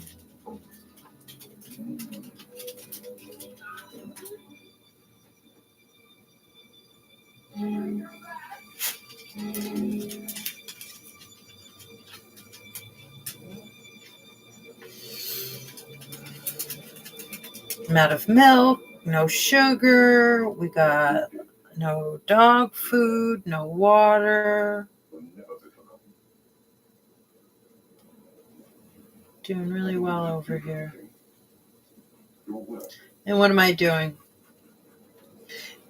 I'm out of milk, no sugar. We got no dog food, no water. Doing really well over here. And what am I doing?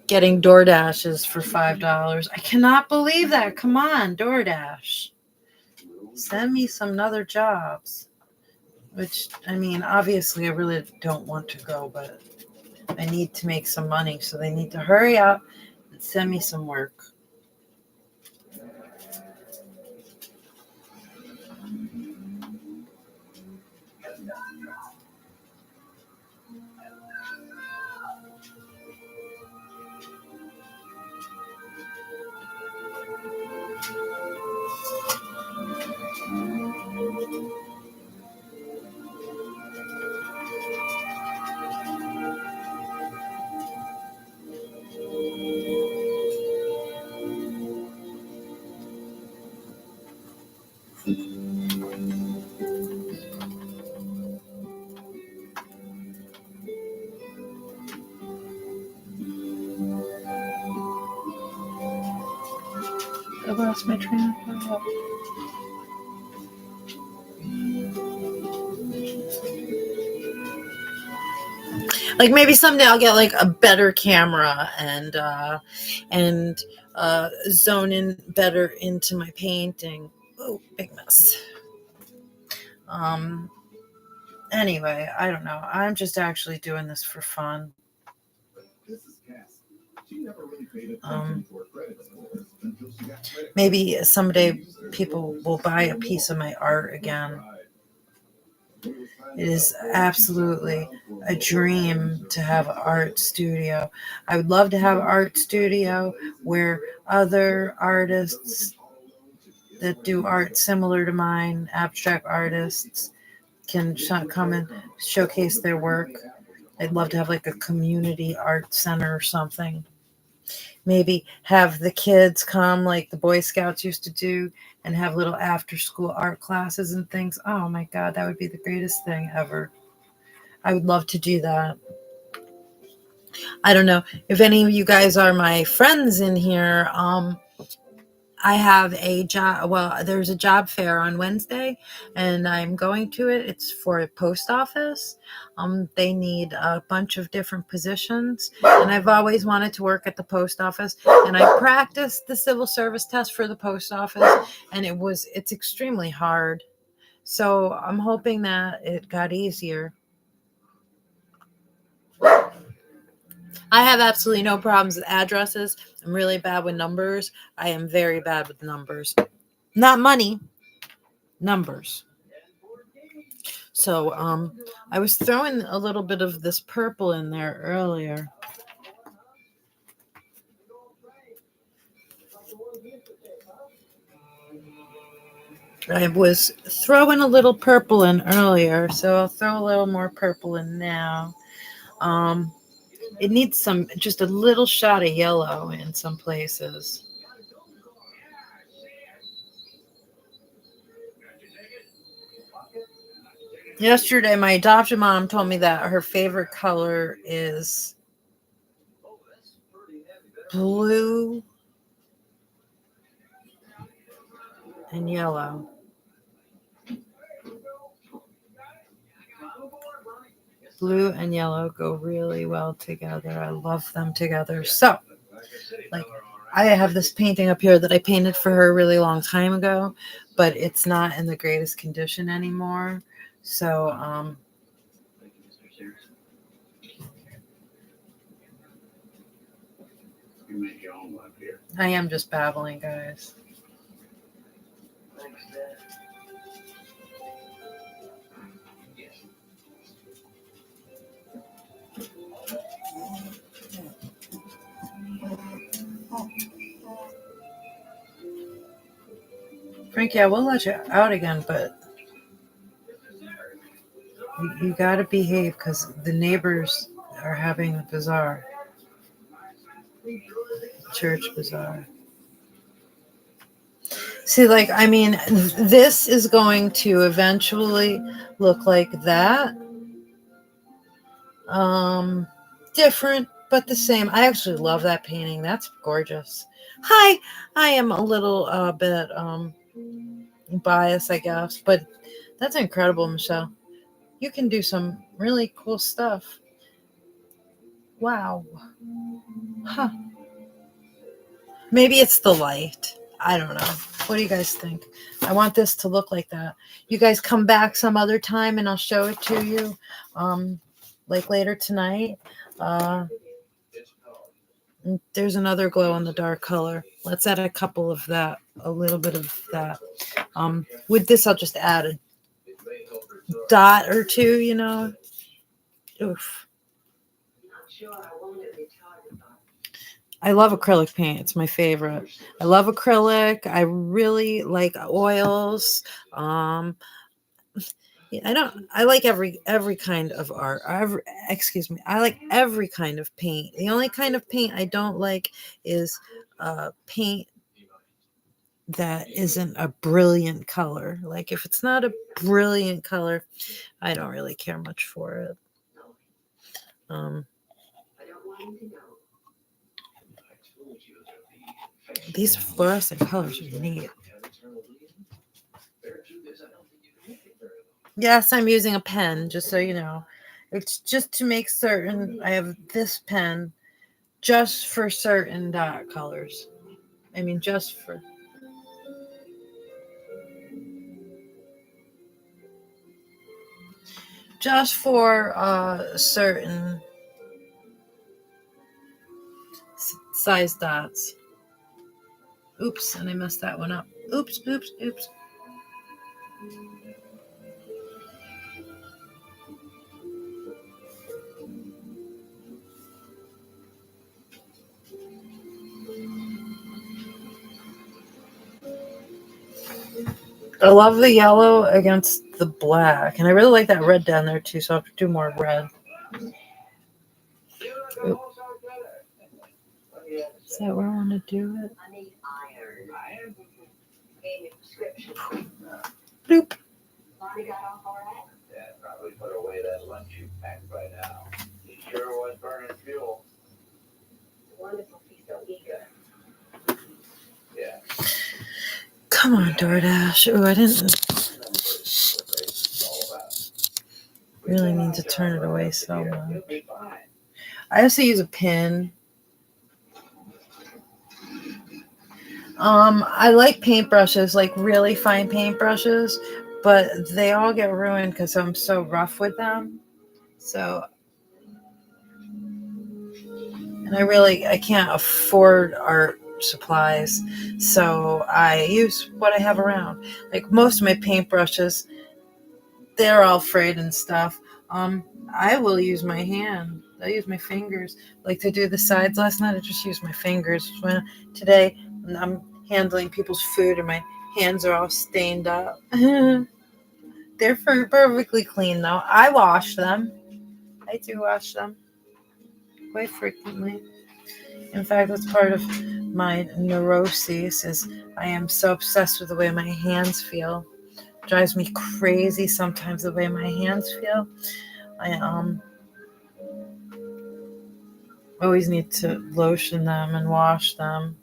Getting DoorDashes for $5. I cannot believe that. Come on, DoorDash. Send me some other jobs. Which, I mean, obviously I really don't want to go, but I need to make some money. So they need to hurry up and send me some work. I lost my train of thought. Like maybe someday I'll get like a better camera and zone in better into my painting. Oh, big mess. Anyway, I don't know. I'm just actually doing this for fun. Maybe someday people will buy a piece of my art again. It is absolutely a dream to have an art studio. I would love to have an art studio where other artists that do art similar to mine, abstract artists, can come and showcase their work. I'd love to have like a community art center or something. Maybe have the kids come like the Boy Scouts used to do and have little after school art classes and things. Oh my God, that would be the greatest thing ever. I would love to do that. I don't know if any of you guys are my friends in here. I have a job. Well, there's a job fair on Wednesday, and I'm going to it. It's for a post office. They need a bunch of different positions, and I've always wanted to work at the post office. And I practiced the civil service test for the post office, and it's extremely hard. So I'm hoping that it got easier. I have absolutely no problems with addresses. I'm really bad with numbers. I am very bad with numbers. Not money, numbers. So I was throwing a little bit of this purple in there earlier. I was throwing a little purple in earlier, so I'll throw a little more purple in now. It needs just a little shot of yellow in some places. Yesterday, my adopted mom told me that her favorite color is blue and yellow. Blue and yellow go really well together. I love them together. So, like, I have this painting up here that I painted for her a really long time ago, but it's not in the greatest condition anymore. So, I am just babbling, guys. Frankie, I will let you out again, but you got to behave because the neighbors are having a bazaar. Church bazaar. See, like, I mean, this is going to eventually look like that. Different, but the same. I actually love that painting. That's gorgeous. Hi, I am a little bit biased, I guess, but that's incredible, Michelle. You can do some really cool stuff. Wow. Huh. Maybe it's the light. I don't know. What do you guys think? I want this to look like that. You guys come back some other time and I'll show it to you. Like later tonight. There's another glow in the dark color. Let's add a couple of that, a little bit of that. With this, I'll just add a dot or two, you know. Oof. I love acrylic paint. It's my favorite. I love acrylic. I really like oils. I like every kind of art. I like every kind of paint. The only kind of paint I don't like is paint that isn't a brilliant color. Like if it's not a brilliant color, I don't really care much for it. These fluorescent colors are neat. Yes, I'm using a pen, just so you know. It's just to make certain I have this pen just for certain dot colors. I mean, just for... Just for certain size dots. Oops, and I messed that one up. Oops. I love the yellow against the black, and I really like that red down there too, so I'll have to do more red. Oop. Is that where I want to do it? I need iron. Gave me prescription. Bloop. Lonnie got off all right? Yeah, probably put away that lunch you packed by now. He sure was burning fuel. Come on, DoorDash. Oh, I didn't really need to turn it away so much. I also use a pin. I like paintbrushes, like really fine paintbrushes, but they all get ruined because I'm so rough with them. So, and I can't afford art supplies, so I use what I have around. Like most of my paintbrushes, they're all frayed and stuff. I will use my hand. I use my fingers. Like to do the sides last night, I just used my fingers. Today, I'm handling people's food and my hands are all stained up. They're perfectly clean though. I wash them. I do wash them quite frequently. In fact, that's part of my neuroses is I am so obsessed with the way my hands feel. It drives me crazy sometimes the way my hands feel. I always need to lotion them and wash them.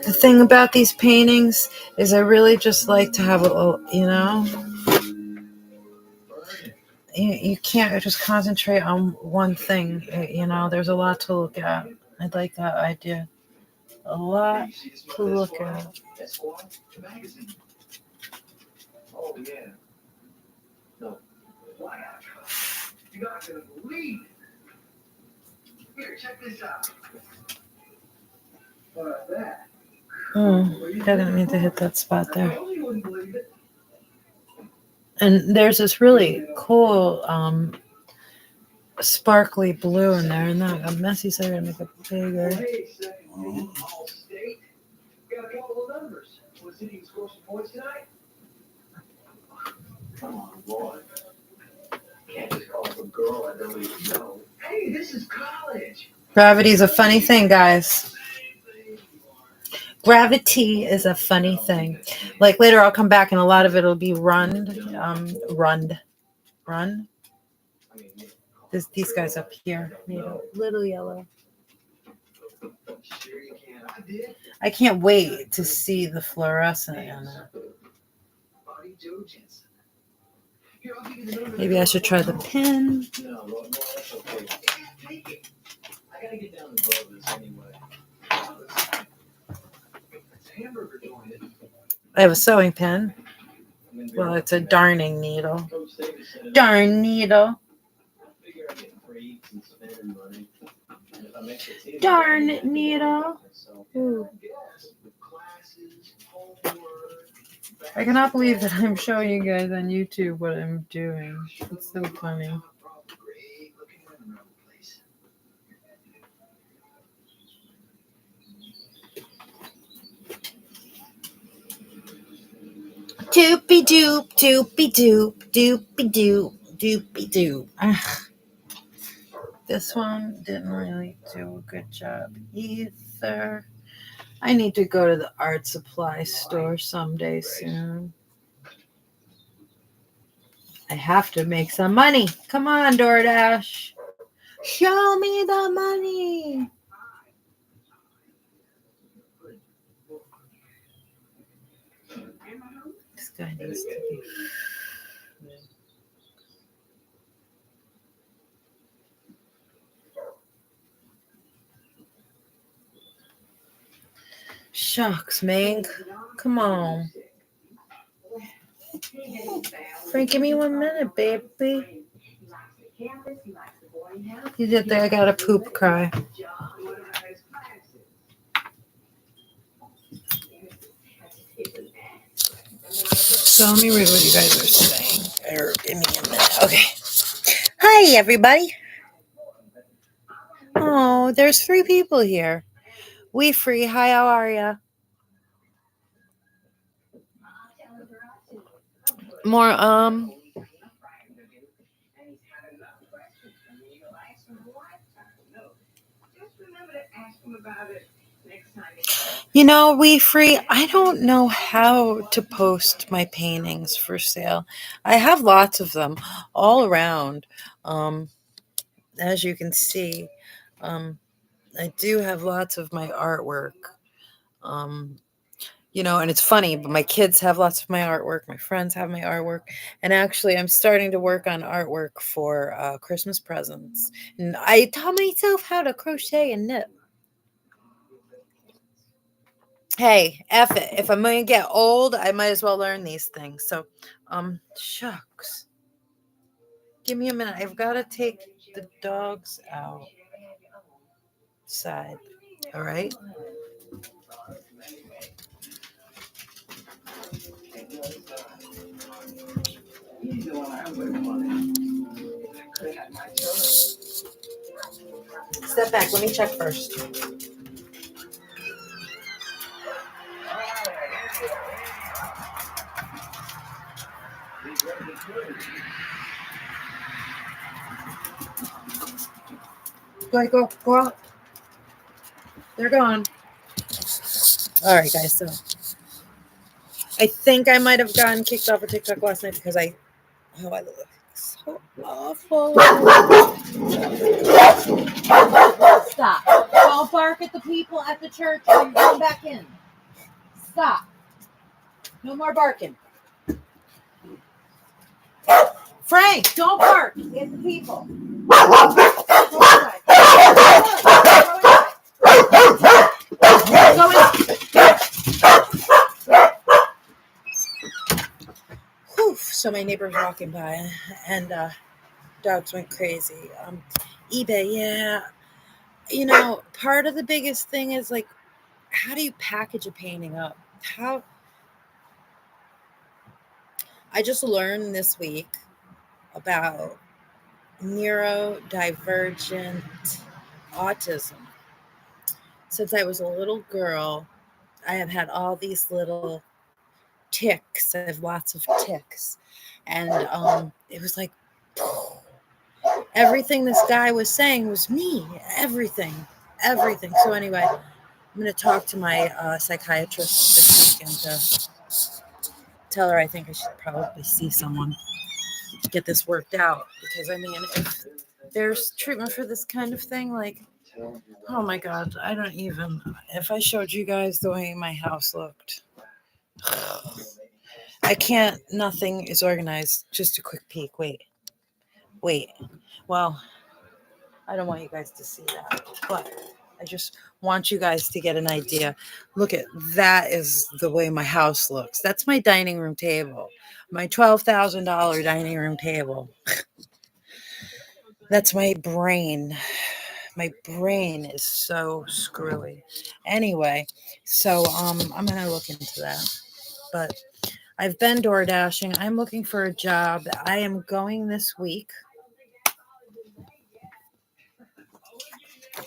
The thing about these paintings is I really just like to have you can't just concentrate on one thing. There's a lot to look at. I like that idea. A lot to look at. Oh, yeah. No. Wow. You're not going to believe it. Here, check this out. That. I didn't mean to hit that spot there. And there's this really cool sparkly blue in there, and that a messy side to make it bigger. All state. Got a couple of numbers. Want to see if you can score some points tonight? Come on, boy. Can't just call up a girl I don't even know. Hey, this is college. Gravity's a funny thing, guys. Gravity is a funny thing. Like later I'll come back and a lot of it'll be run. These guys up here made a little yellow. Sure you can. I did. I can't wait to see the fluorescent in it. Bobby Joe Jensen. Here, I'll give you the number. Maybe I should try the pin. No, well, that's okay. Yeah, take it. I gotta get down to Bubba's anyway. It's a hamburger joint. I have a sewing pin. Well, it's a darning needle. Darn needle. Darn needle. Ooh. I cannot believe that I'm showing you guys on YouTube what I'm doing. It's so funny. Doopy doop, doopy doop, doopy doop, doopy doop. This one didn't really do a good job either. I need to go to the art supply store someday soon. I have to make some money. Come on, DoorDash. Show me the money. This guy needs to be. Shucks, Meg. Come on. Frank, give me 1 minute, baby. You did there. I got a poop cry. So let me read what you guys are saying. Or give me a minute. Okay. Hi, everybody. Oh, there's 3 people here. We free. Hi, how are ya? More, We free. I don't know how to post my paintings for sale. I have lots of them all around. As you can see, I do have lots of my artwork. Um, and it's funny, but my kids have lots of my artwork. My friends have my artwork. And actually, I'm starting to work on artwork for Christmas presents. And I taught myself how to crochet and knit. Hey, F it. If I'm going to get old, I might as well learn these things. So, shucks. Give me a minute. I've got to take the dogs outside. All right? Step back. Let me check first. Go out. They're gone. All right, guys. So I think I might have gotten kicked off of TikTok last night because I look so awful. Stop. Don't bark at the people at the church or you're going back in. Stop. No more barking. Frank, don't bark at the people. Go inside. Whew, so my neighbor's walking by and dogs went crazy. eBay, yeah. Part of the biggest thing is like, how do you package a painting up? I just learned this week about neurodivergent autism. Since I was a little girl, I have had all these little tics. I have lots of tics. And it was like, everything this guy was saying was me. Everything. So anyway, I'm going to talk to my psychiatrist this week and tell her I think I should probably see someone to get this worked out. Because, if there's treatment for this kind of thing, like, oh my God, if I showed you guys the way my house looked, I can't, nothing is organized. Just a quick peek. Wait. Well, I don't want you guys to see that, but I just want you guys to get an idea. Look at that is the way my house looks. That's my dining room table, my $12,000 dining room table. That's my brain. My brain is so screwy. Anyway, so I'm gonna look into that. But I've been door dashing. I'm looking for a job. I am going this week.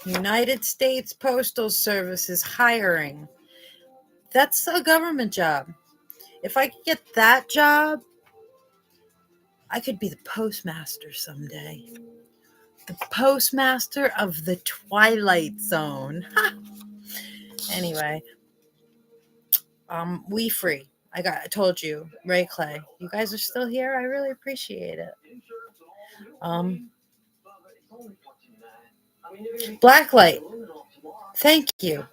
United States Postal Service is hiring. That's a government job. If I could get that job, I could be the postmaster someday. The postmaster of the Twilight Zone. Anyway, We Free. I told you, Ray Clay. You guys are still here. I really appreciate it. Blacklight. Thank you.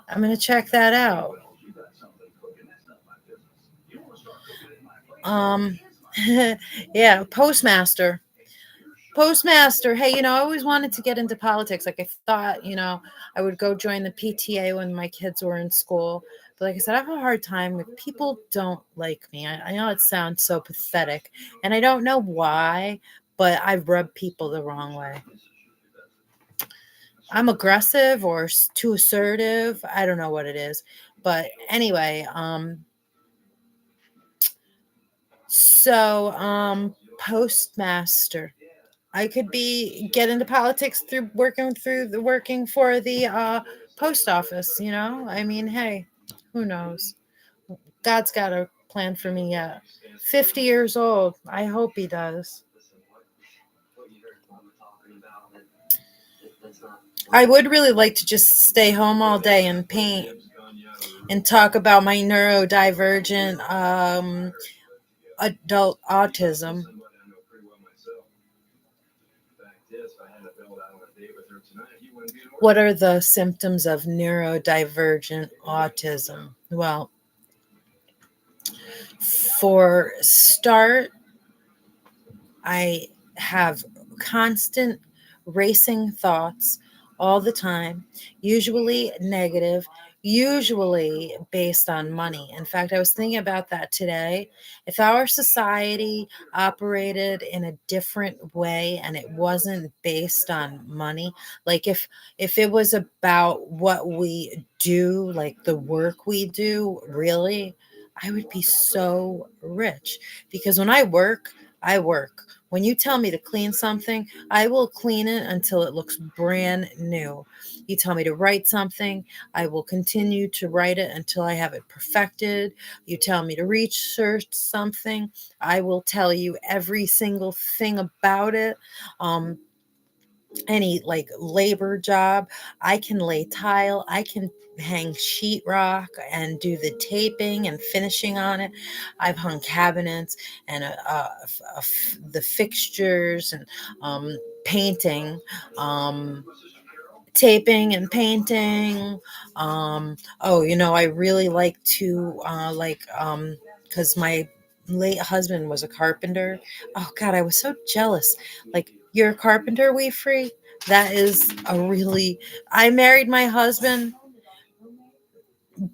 I'm gonna check that out. Yeah, postmaster. Hey, I always wanted to get into politics. Like I thought, I would go join the PTA when my kids were in school. But like I said, I have a hard time with people don't like me. I know it sounds so pathetic, and I don't know why, but I rub people the wrong way. I'm aggressive or too assertive. I don't know what it is. But anyway, postmaster. I could get into politics through working for the post office, hey, who knows? God's got a plan for me yet. 50 years old. I hope he does. I would really like to just stay home all day and paint and talk about my neurodivergent adult autism. What are the symptoms of neurodivergent autism? Well, for start, I have constant racing thoughts all the time, usually negative, usually based on money. In fact, I was thinking about that today. If our society operated in a different way and it wasn't based on money, like if it was about what we do, like the work we do, really, I would be so rich because when I work, I work. When you tell me to clean something, I will clean it until it looks brand new. You tell me to write something, I will continue to write it until I have it perfected. You tell me to research something, I will tell you every single thing about it. Um, any like labor job, I can lay tile, I can hang sheetrock and do the taping and finishing on it. I've hung cabinets and the fixtures and painting, um, taping and painting. Oh, I really like to because my late husband was a carpenter. Oh God, I was so jealous. Like, you're a carpenter, we free. That is a really. I married my husband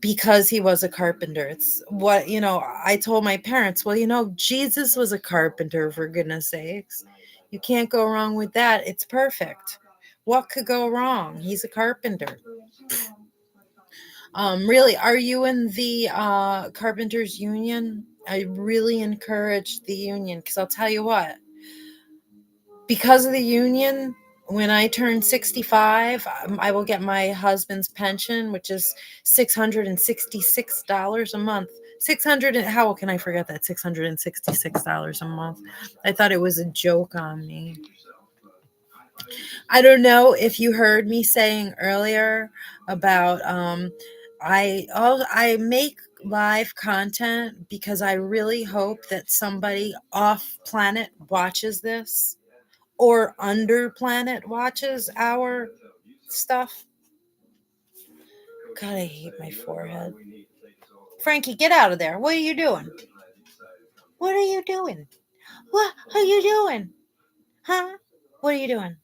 because he was a carpenter. It's what I told my parents. Well, Jesus was a carpenter, for goodness sakes. You can't go wrong with that. It's perfect. What could go wrong? He's a carpenter. Really, are you in the carpenters union? I really encourage the union because I'll tell you what. Because of the union, when I turn 65, I will get my husband's pension, which is $666 a month. 600 how can I forget that? $666 a month. I thought it was a joke on me. I don't know if you heard me saying earlier about I make live content because I really hope that somebody off planet watches this or under planet watches our stuff. God, I hate my forehead. Frankie, get out of there. What are you doing? What are you doing? What are you doing? Huh? What are you doing?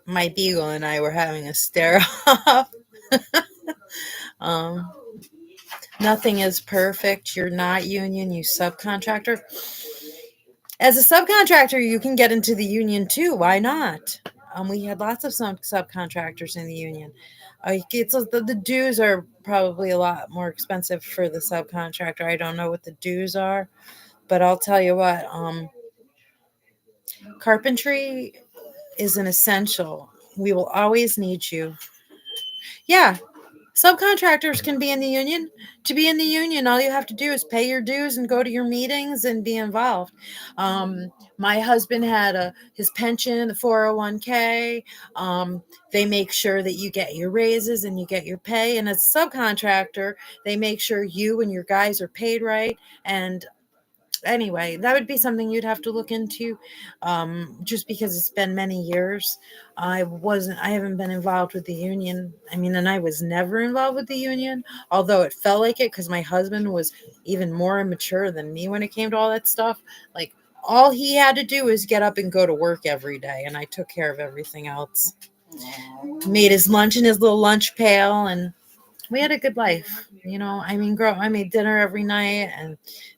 My beagle and I were having a stare off. um, Nothing is perfect. You're not union, you subcontractor. As a subcontractor, you can get into the union too. Why not? We had lots of subcontractors in the union. The dues are probably a lot more expensive for the subcontractor. I don't know what the dues are, but I'll tell you what. Carpentry is an essential. We will always need you. Yeah, subcontractors can be in the union. To be in the union, all you have to do is pay your dues and go to your meetings and be involved. My husband had his pension, the 401k. They make sure that you get your raises and you get your pay. And as a subcontractor, they make sure you and your guys are paid right. And anyway, that would be something you'd have to look into, just because it's been many years. I haven't been involved with the union. I mean, and I was never involved with the union, although it felt like it because my husband was even more immature than me when it came to all that stuff. Like, all he had to do was get up and go to work every day, and I took care of everything else. Made his lunch in his little lunch pail, and we had a good life. I made dinner every night and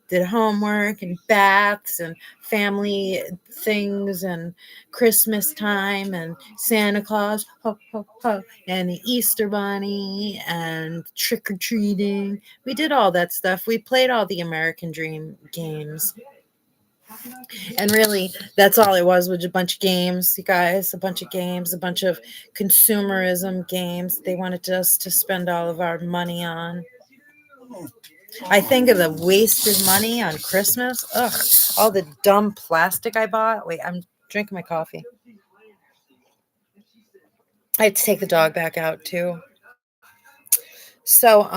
did homework and baths and family things and Christmas time and Santa Claus, ho, ho, ho, and the Easter Bunny and trick-or-treating. We did all that stuff. We played all the American Dream games. And really, that's all it was a bunch of games, you guys, a bunch of games, a bunch of consumerism games they wanted us to spend all of our money on. I think of the wasted money on Christmas. Ugh, all the dumb plastic I bought. Wait, I'm drinking my coffee. I had to take the dog back out too. So,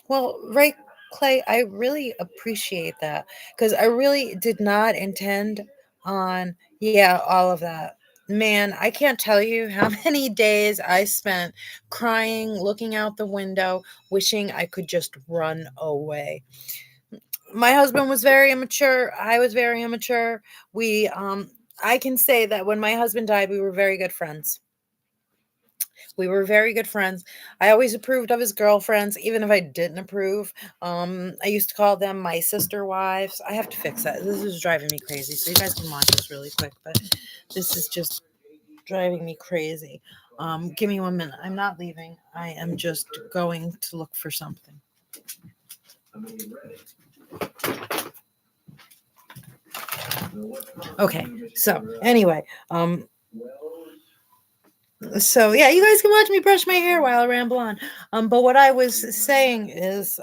well, right, Clay, I really appreciate that because I really did not intend on, yeah, all of that. Man, I can't tell you how many days I spent crying, looking out the window, wishing I could just run away. My husband was very immature. I was very immature. I can say that when my husband died, we were very good friends. We were very good friends. I always approved of his girlfriends, even if I didn't approve. I used to call them my sister wives. I have to fix that. This is driving me crazy. So you guys can watch this really quick, but this is just driving me crazy. Give me 1 minute. I'm not leaving. I am just going to look for something. Okay. So anyway, so yeah, you guys can watch me brush my hair while I ramble on. But what I was saying is,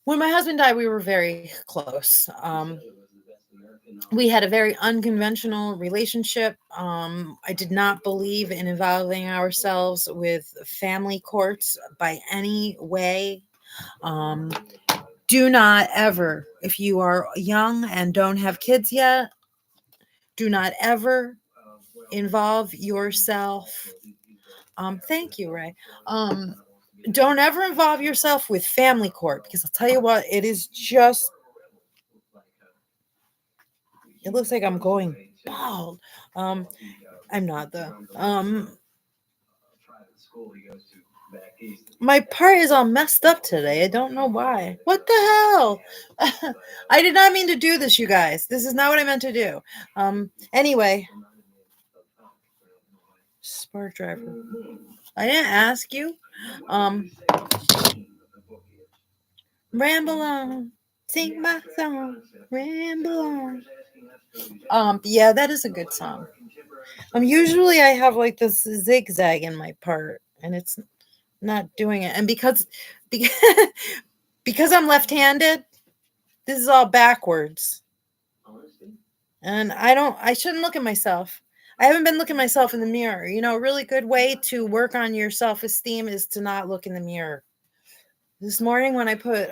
when my husband died, we were very close. We had a very unconventional relationship. I did not believe in involving ourselves with family courts by any way. Um, do not ever, if you are young and don't have kids yet, do not ever involve yourself. Thank you, Ray. Don't ever involve yourself with family court, because I'll tell you what, it is just, it looks like I'm going bald. I'm not though. My part is all messed up today. I don't know why. What the hell? I did not mean to do this, you guys. This is not what I meant to do. Anyway, spark driver. I didn't ask you. Ramble on, sing my song, ramble on. Yeah, that is a good song. Usually I have like this zigzag in my part, and it's not doing it. And because I'm left-handed, this is all backwards. And I shouldn't look at myself. I haven't been looking at myself in the mirror. You know, a really good way to work on your self-esteem is to not look in the mirror. This morning when I put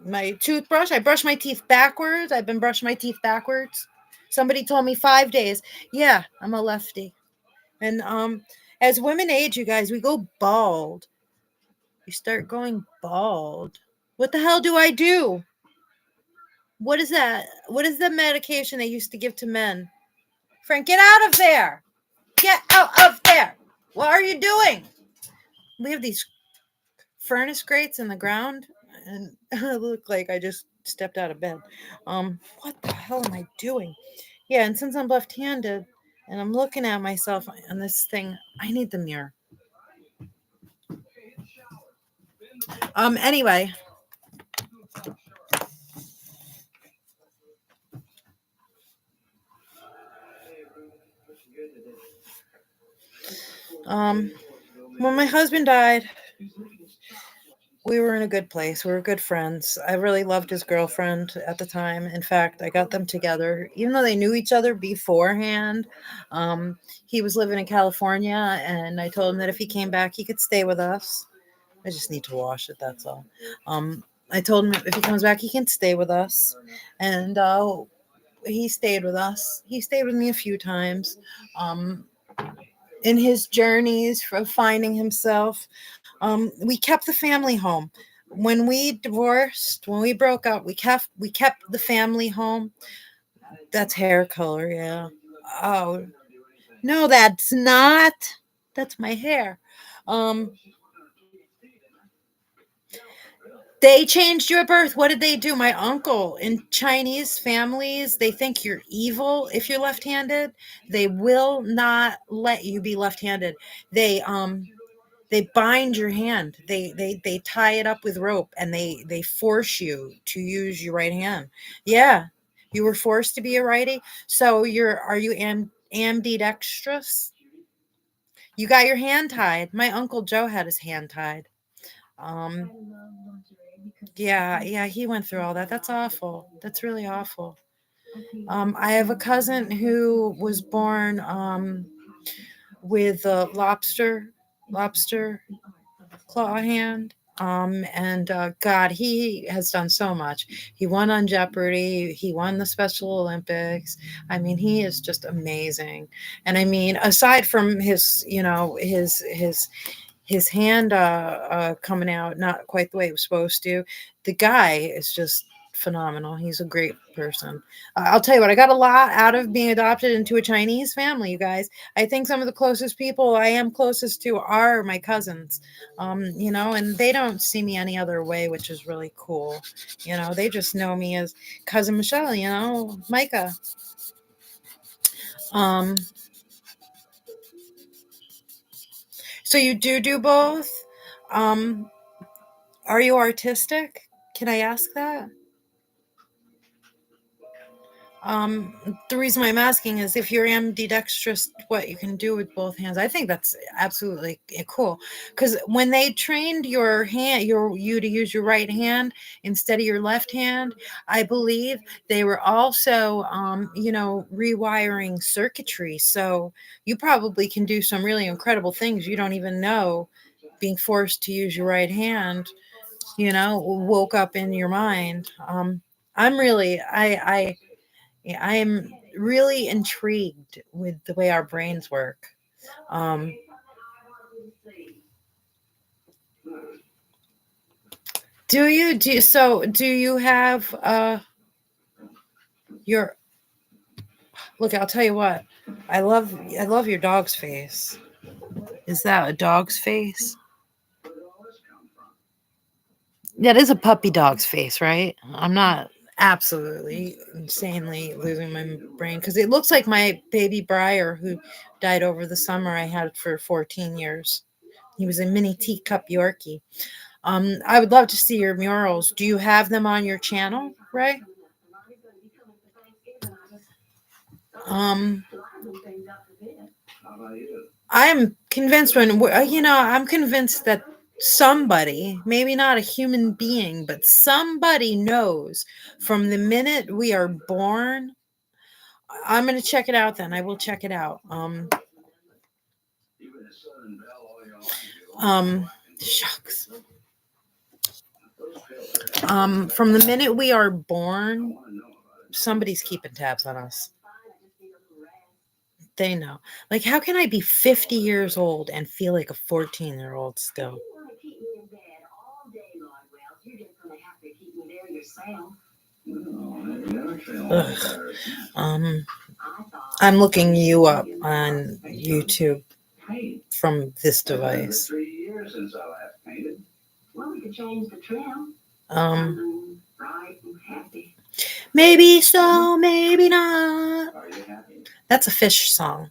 my toothbrush, I brushed my teeth backwards. I've been brushing my teeth backwards. Somebody told me 5 days. Yeah, I'm a lefty. And as women age, you guys, we go bald. You start going bald. What the hell do I do? What is that? What is the medication they used to give to men? Frank, get out of there. Get out of there. What are you doing? We have these furnace grates in the ground, and I look like I just stepped out of bed. What the hell am I doing? Yeah, and since I'm left-handed and I'm looking at myself on this thing, I need the mirror. Anyway. When my husband died, we were in a good place. We were good friends. I really loved his girlfriend at the time. In fact, I got them together, even though they knew each other beforehand. He was living in California, and I told him that if he came back, he could stay with us. I just need to wash it, that's all. I told him if he comes back, he can stay with us. And he stayed with us. He stayed with me a few times in his journeys for finding himself. We kept the family home. When we divorced, when we broke up, we kept the family home. That's hair color, yeah. Oh, no, that's not. That's my hair. They changed you at birth. What did they do? My uncle, in Chinese families, they think you're evil if you're left-handed. They will not let you be left-handed. They bind your hand. They tie it up with rope, and they force you to use your right hand. Yeah. You were forced to be a righty. So are you ambidextrous? You got your hand tied. My Uncle Joe had his hand tied. Yeah, he went through all that. That's awful. That's really awful. I have a cousin who was born with a lobster claw hand. And God, he has done so much. He won on Jeopardy. He won the Special Olympics. I mean, he is just amazing. And I mean, aside from his, his hand coming out not quite the way it was supposed to, the guy is just phenomenal. He's a great person. I'll tell you what, I got a lot out of being adopted into a Chinese family, you guys. I think some of the closest people I am closest to are my cousins, and they don't see me any other way, which is really cool. They just know me as Cousin Michelle, Micah. So you do both? Are you artistic? Can I ask that? The reason why I'm asking is if you're ambidextrous, what you can do with both hands. I think that's absolutely cool. Because when they trained your hand, you to use your right hand instead of your left hand, I believe they were also, rewiring circuitry. So you probably can do some really incredible things you don't even know. Being forced to use your right hand, woke up in your mind. I am really intrigued with the way our brains work. Do you have your look, I'll tell you what. I love your dog's face. Is that a dog's face? That is a puppy dog's face, right? I'm not absolutely insanely losing my brain because it looks like my baby Briar, who died over the summer. I had for 14 years. He was a mini teacup Yorkie. I would love to see your murals. Do you have them on your channel, Ray? I'm convinced I'm convinced that somebody, maybe not a human being, but somebody knows from the minute we are born. I'm going to check it out then. I will check it out. Shucks. From the minute we are born, somebody's keeping tabs on us. They know. Like, how can I be 50 years old and feel like a 14-year-old still? I'm looking you up on YouTube from this device. Maybe so, maybe not. That's a Fish song.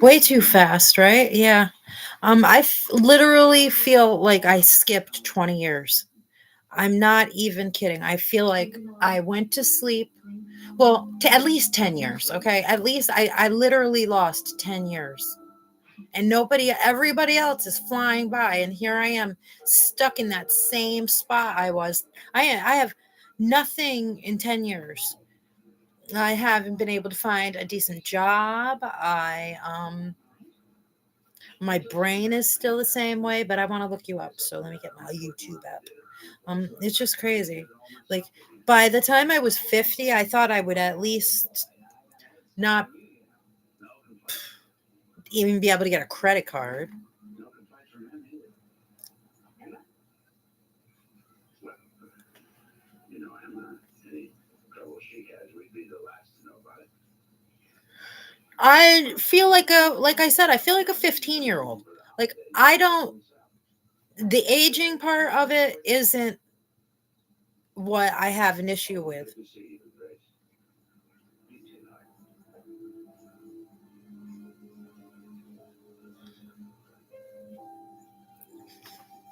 Way too fast, right? Yeah. I literally feel like I skipped 20 years. I'm not even kidding. I feel like I went to sleep. Well, at least 10 years. Okay. At least I literally lost 10 years. And everybody else is flying by. And here I am stuck in that same spot I was. I have nothing in 10 years. I haven't been able to find a decent job. My brain is still the same way, but I want to look you up. So let me get my YouTube app. It's just crazy. Like, by the time I was 50, I thought I would at least not even be able to get a credit card. I feel like I said, I feel like a 15-year-old. Like, the aging part of it isn't what I have an issue with.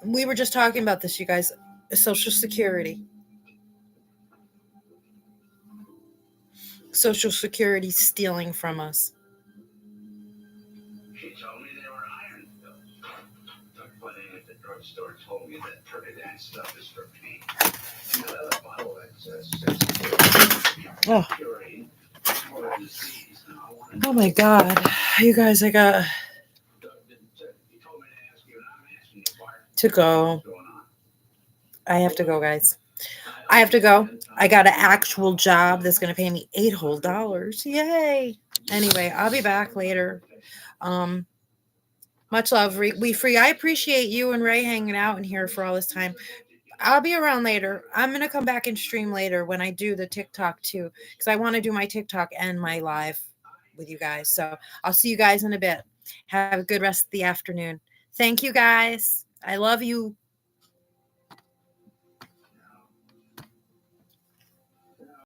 We were just talking about this, you guys. Social Security. Social Security stealing from us. She told me they were iron pills. But at the drugstore told me that Percodan stuff is for pain. Another bottle Oh. Oh my God. You guys, I got to go. I have to go, guys. I have to go. I got an actual job that's going to pay me $8 whole. Yay. Anyway, I'll be back later. Much love, We Free. I appreciate you and Ray hanging out in here for all this time. I'll be around later. I'm going to come back and stream later when I do the TikTok too, because I want to do my TikTok and my live with you guys. So I'll see you guys in a bit. Have a good rest of the afternoon. Thank you, guys. I love you.